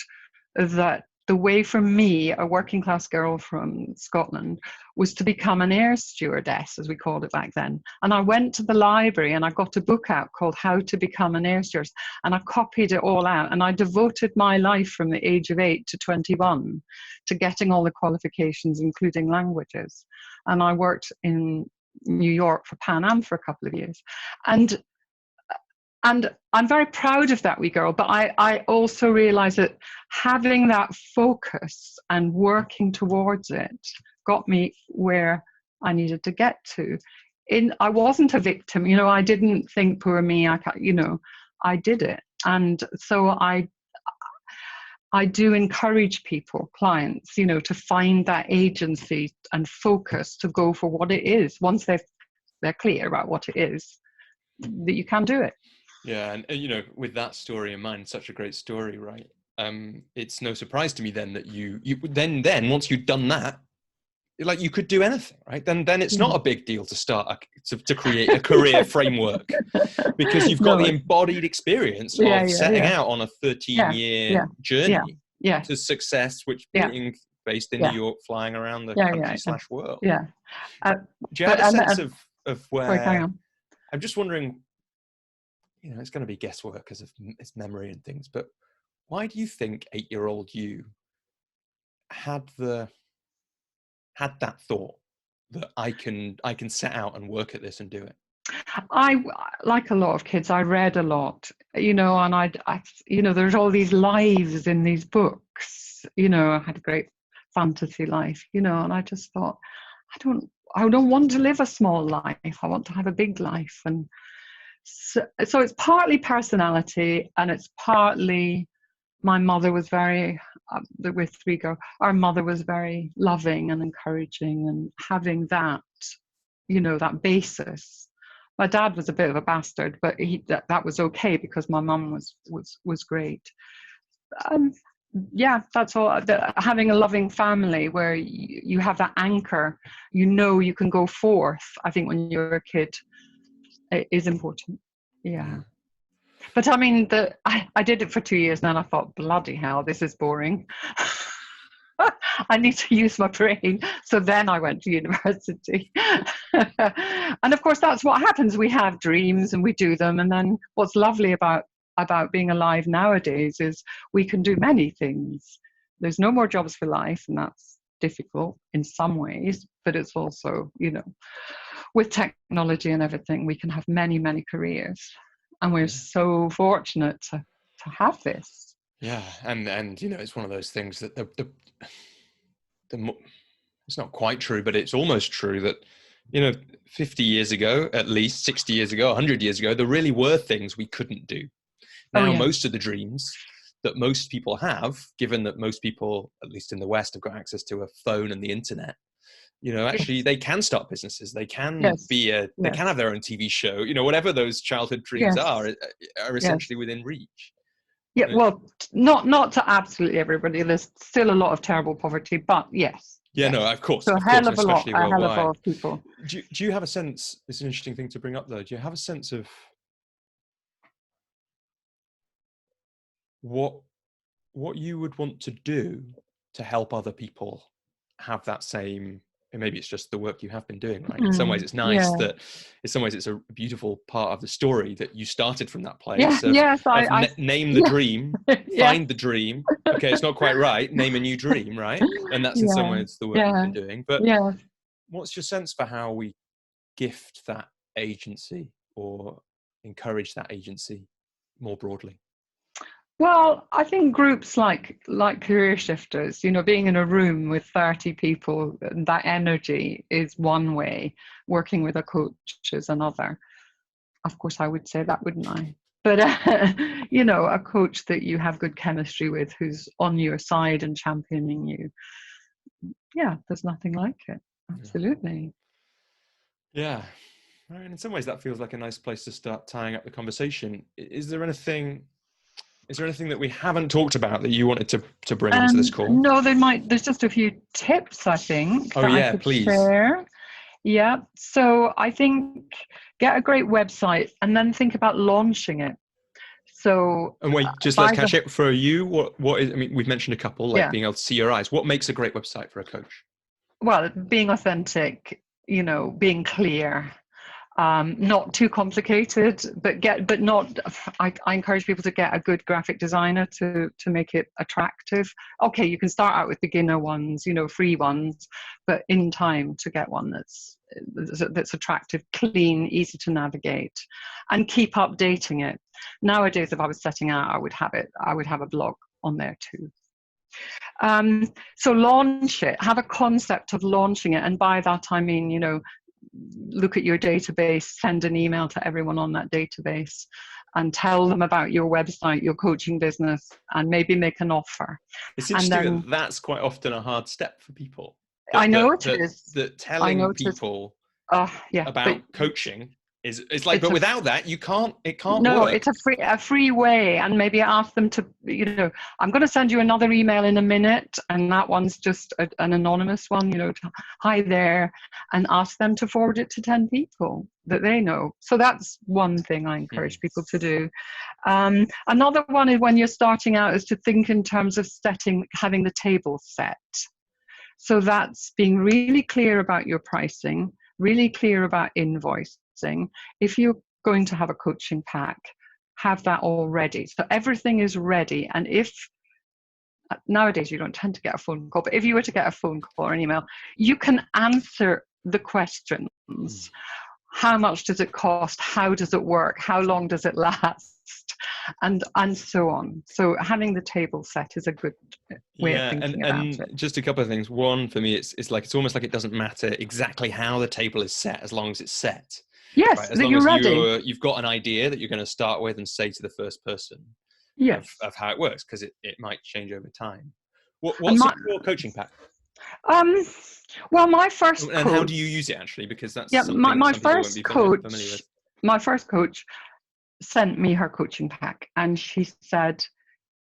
that the way for me, a working class girl from Scotland, was to become an air stewardess, as we called it back then. And I went to the library and I got a book out called How to Become an Air Stewardess, and I copied it all out, and I devoted my life from the age of 8 to 21 to getting all the qualifications, including languages. And I worked in New York for Pan Am for a couple of years. And I'm very proud of that wee girl, but I also realized that having that focus and working towards it got me where I needed to get to. I wasn't a victim, I didn't think, poor me, I did it. And so I do encourage people, clients, to find that agency and focus to go for what it is. Once they're clear about what it is, that you can do it. Yeah, and with that story in mind, such a great story, right? It's no surprise to me then that you then once you'd done that, like you could do anything, right? Then it's Yeah. not a big deal to start to create a career framework, because you've got No, the embodied experience yeah, of yeah, setting yeah, out on a yeah, 13-year yeah, yeah, journey yeah, to success, which yeah, being based in New yeah, York, flying around the yeah, country yeah, / world. yeah. Uh, Do you but have a sense and of sorry, carry where? on. I'm just wondering, it's going to be guesswork because of its memory and things, but why do you think 8-year-old you had that thought that I can set out and work at this and do it? I, like a lot of kids, I read a lot, and there's all these lives in these books. I had a great fantasy life, and I just thought, I don't want to live a small life. I want to have a big life. And so it's partly personality, and it's partly my mother was very, with 3 girls, our mother was very loving and encouraging, and having that, that basis. My dad was a bit of a bastard, but that was okay because my mum was great. Yeah, that's all. Having a loving family where you have that anchor, you can go forth. I think when you're a kid, it is important. Yeah. But I mean, I did it for 2 years, and then I thought, bloody hell, this is boring. I need to use my brain. So then I went to university. And of course, that's what happens. We have dreams and we do them. And then what's lovely about being alive nowadays is we can do many things. There's no more jobs for life, and that's difficult in some ways, but it's also, with technology and everything, we can have many, many careers. And we're so fortunate to have this. Yeah, and it's one of those things that it's not quite true, but it's almost true that 50 years ago, at least 60 years ago, 100 years ago, there really were things we couldn't do. Now, most of the dreams that most people have, given that most people, at least in the West, have got access to a phone and the internet, actually they can start businesses. They can they can have their own TV show. Whatever those childhood dreams are essentially within reach. Yeah, well, not to absolutely everybody. There's still a lot of terrible poverty, but yes. Yeah, no, of course. So a hell of a lot of people. Do you have a sense, it's an interesting thing to bring up though, do you have a sense of what you would want to do to help other people have that same, and maybe it's just the work you have been doing, right? In some ways it's nice that, in some ways it's a beautiful part of the story that you started from that place name the dream, find the dream. Okay, it's not quite right, name a new dream, right? And that's in some ways the work you've been doing. But what's your sense for how we gift that agency or encourage that agency more broadly? Well, I think groups like Career Shifters, being in a room with 30 people, that energy is one way. Working with a coach is another. Of course, I would say that, wouldn't I? But, a coach that you have good chemistry with, who's on your side and championing you. Yeah, there's nothing like it. Absolutely. Yeah. And in some ways that feels like a nice place to start tying up the conversation. Is there anything that we haven't talked about that you wanted to bring onto this call? No, there's just a few tips, I think. Oh, yeah, please. Share. Yeah. So I think get a great website and then think about launching it. So. And wait, just let's catch it for you. What is, I mean, we've mentioned a couple, like being able to see your eyes. What makes a great website for a coach? Well, being authentic, being clear. Not too complicated, but not. I encourage people to get a good graphic designer to make it attractive. Okay, you can start out with beginner ones, free ones, but in time to get one that's attractive, clean, easy to navigate, and keep updating it. Nowadays, if I was setting out, I would have a blog on there too. So launch it. Have a concept of launching it, and by that I mean, look at your database, send an email to everyone on that database and tell them about your website, your coaching business, and maybe make an offer. It's interesting that's quite often a hard step for people. I know it is. That telling people about coaching It's like, It's but a without that, it can't No, work. it's a free way, and maybe ask them to, I'm going to send you another email in a minute, and that one's just an anonymous one, hi there, and ask them to forward it to 10 people that they know. So that's one thing I encourage people to do. Another one is, when you're starting out, is to think in terms of having the table set. So that's being really clear about your pricing, really clear about invoicing. If you're going to have a coaching pack, have that all ready. So everything is ready. And if nowadays you don't tend to get a phone call, but if you were to get a phone call or an email, you can answer the questions. How much does it cost? How does it work? How long does it last? And so on. So having the table set is a good way of thinking about it. Just a couple of things. One, for me, it's almost like it doesn't matter exactly how the table is set, as long as it's set. Yes, right? As that long you're as ready. you've got an idea that you're going to start with and say to the first person Yes. of how it works, because it might change over time. What's in your coaching pack? Well, my first and coach, how do you use it, actually? Because that's something my some people won't be familiar with. My first coach sent me her coaching pack, and she said,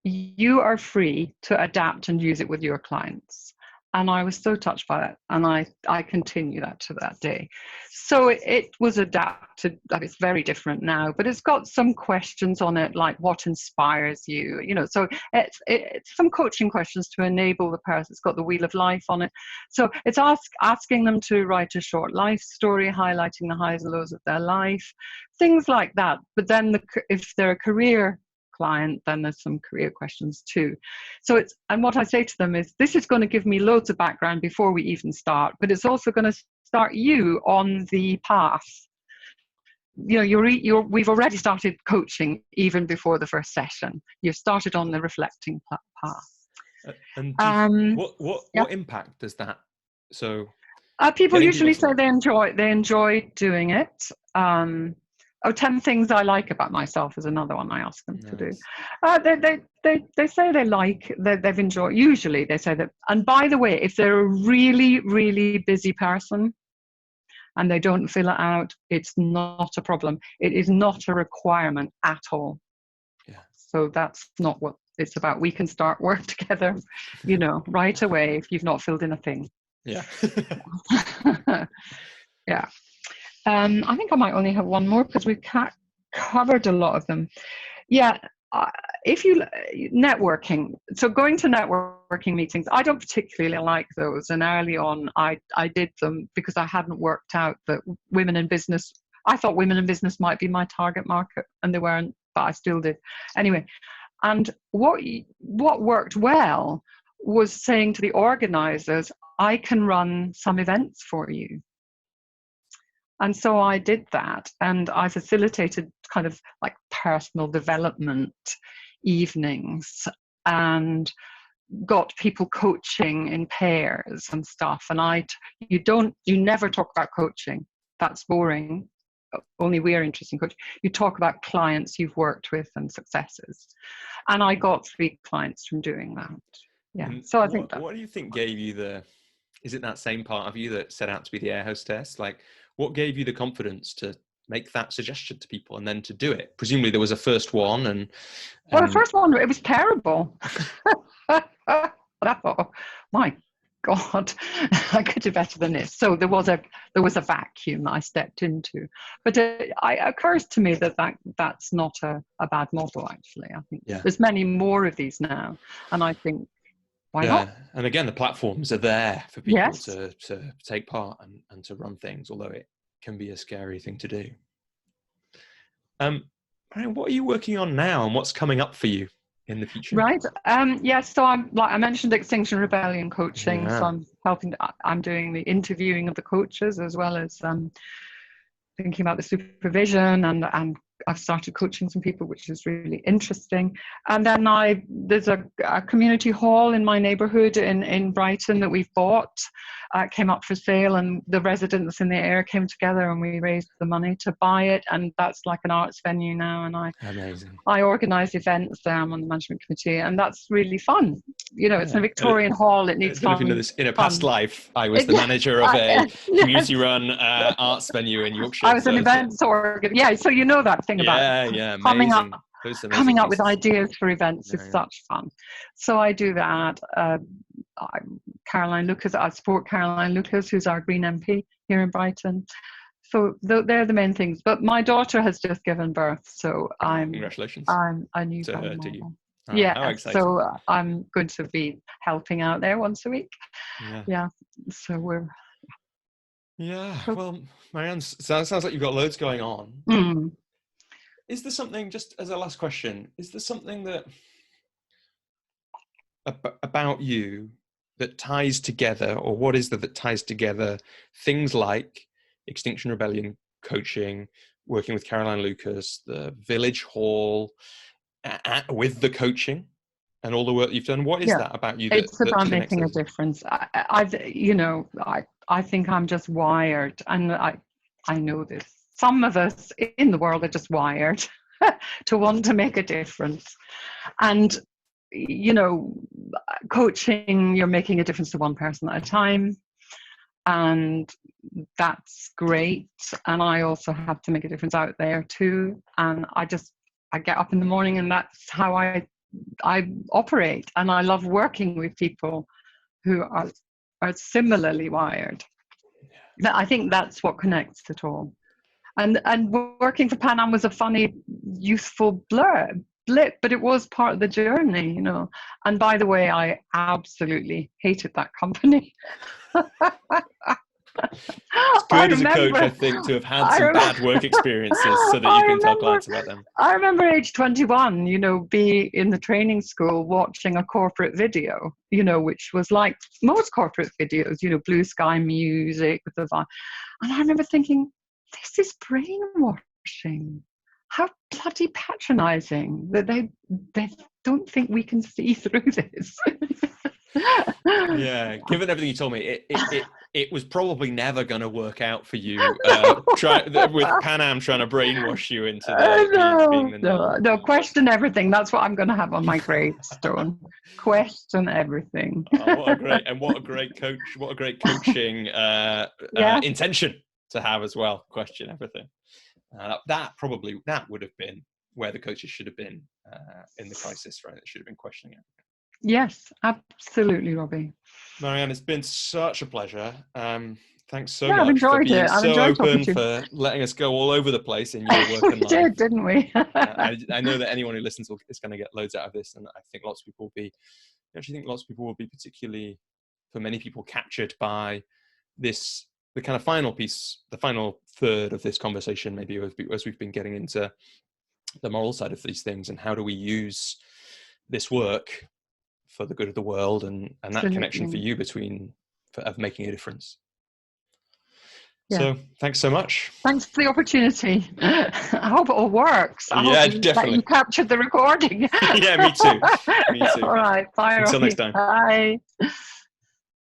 you are free to adapt and use it with your clients. And I was so touched by that, and I continue that to that day. So it was adapted. It's very different now, but it's got some questions on it, like what inspires you, so it's some coaching questions to enable the person. It's got the wheel of life on it, so it's asking them to write a short life story highlighting the highs and lows of their life, things like that. But then if they're a career client, then there's some career questions too. So and what I say to them is, this is going to give me loads of background before we even start, but it's also going to start you on the path. We've already started coaching even before the first session. You've started on the reflecting path. What impact does that? So people usually say they enjoy doing it. 10 things I like about myself is another one I ask them to do. They say they've enjoyed. Usually they say that. And by the way, if they're a really, really busy person and they don't fill it out, it's not a problem. It is not a requirement at all. Yeah. So that's not what it's about. We can start work together, right away if you've not filled in a thing. Yeah. Yeah. I think I might only have one more because we've covered a lot of them. Yeah, if you networking, so going to networking meetings, I don't particularly like those. And early on, I did them because I hadn't worked out that women in business. I thought women in business might be my target market, and they weren't, but I still did anyway. And what worked well was saying to the organizers, I can run some events for you. And so I did that, and I facilitated kind of like personal development evenings and got people coaching in pairs and stuff. And you never talk about coaching. That's boring. Only we're interested in coaching. You talk about clients you've worked with and successes. And I got 3 clients from doing that. Yeah. And so I think what do you think gave you is it that same part of you that set out to be the air hostess? Like, what gave you the confidence to make that suggestion to people and then to do it? Presumably there was a first one. Well, the first one, it was terrible. I thought, my God, I could do better than this. So there was a vacuum that I stepped into. But it occurs to me that's not a bad model, actually. I think there's many more of these now. And I think, why not? And again, the platforms are there for people to take part and to run things, although it can be a scary thing to do. Marianne, what are you working on now, and what's coming up for you in the future? Right. So I'm, like I mentioned, Extinction Rebellion coaching. Yeah. So I'm doing the interviewing of the coaches, as well as thinking about the supervision, and I've started coaching some people, which is really interesting. And then there's a community hall in my neighborhood in Brighton that we've bought. came up for sale, and the residents in the area came together and we raised the money to buy it, and that's like an arts venue now. And Amazing. I organise events there. I'm on the management committee, and that's really fun. It's in a Victorian hall. It needs fun. In a past life, I was the manager of a community-run arts venue in Yorkshire. I was an events organizer. Yeah, so you know that thing about coming up with ideas for events is such fun. So I do that. Caroline Lucas, I support Caroline Lucas, who's our Green MP here in Brighton. So they're the main things. But my daughter has just given birth, so congratulations. I'm a new to you. Oh, yeah, so I'm going to be helping out there once a week. Yeah. So we're. Yeah. Well, Marianne, sounds like you've got loads going on. Mm. Is there something, just as a last question, is there something that about you that ties together, or what is that ties together things like Extinction Rebellion coaching, working with Caroline Lucas, the Village Hall, with the coaching and all the work you've done? What is that about you? It's about making a difference. I think I'm just wired, and I know this. Some of us in the world are just wired to want to make a difference. And, coaching, you're making a difference to one person at a time. And that's great. And I also have to make a difference out there too. And I get up in the morning, and that's how I operate. And I love working with people who are similarly wired. I think that's what connects it all. And working for Pan Am was a funny, youthful blip, but it was part of the journey, And by the way, I absolutely hated that company. It's good as a coach, I think, to have had some bad work experiences so that you can tell clients about them. I remember age 21, be in the training school watching a corporate video, which was like most corporate videos, blue sky music with the vibe. And I remember thinking, this is brainwashing. How bloody patronizing that they don't think we can see through this. Yeah, given everything you told me, it was probably never going to work out for you with Pan Am trying to brainwash you into being the norm. No, question everything. That's what I'm going to have on my gravestone. Question everything. What a great coach! What a great coaching intention to have as well. Question everything. That would have been where the coaches should have been in the crisis, right? They should have been questioning everything. Yes, absolutely, Robbie. Marianne, it's been such a pleasure. Thanks so much. I've enjoyed for being it. so open, for letting us go all over the place in your work and life. We did, didn't we? I know that anyone who listens is going to get loads out of this, and I think lots of people will be particularly, for many people, captured by this, the kind of final piece, the final third of this conversation, maybe as we've been getting into the moral side of these things, and how do we use this work for the good of the world, and that connection for you of making a difference. Yeah. So thanks so much. Thanks for the opportunity. I hope it all works. I hope definitely. You captured the recording. Yeah, me too. All right. Bye. Until next time. Bye.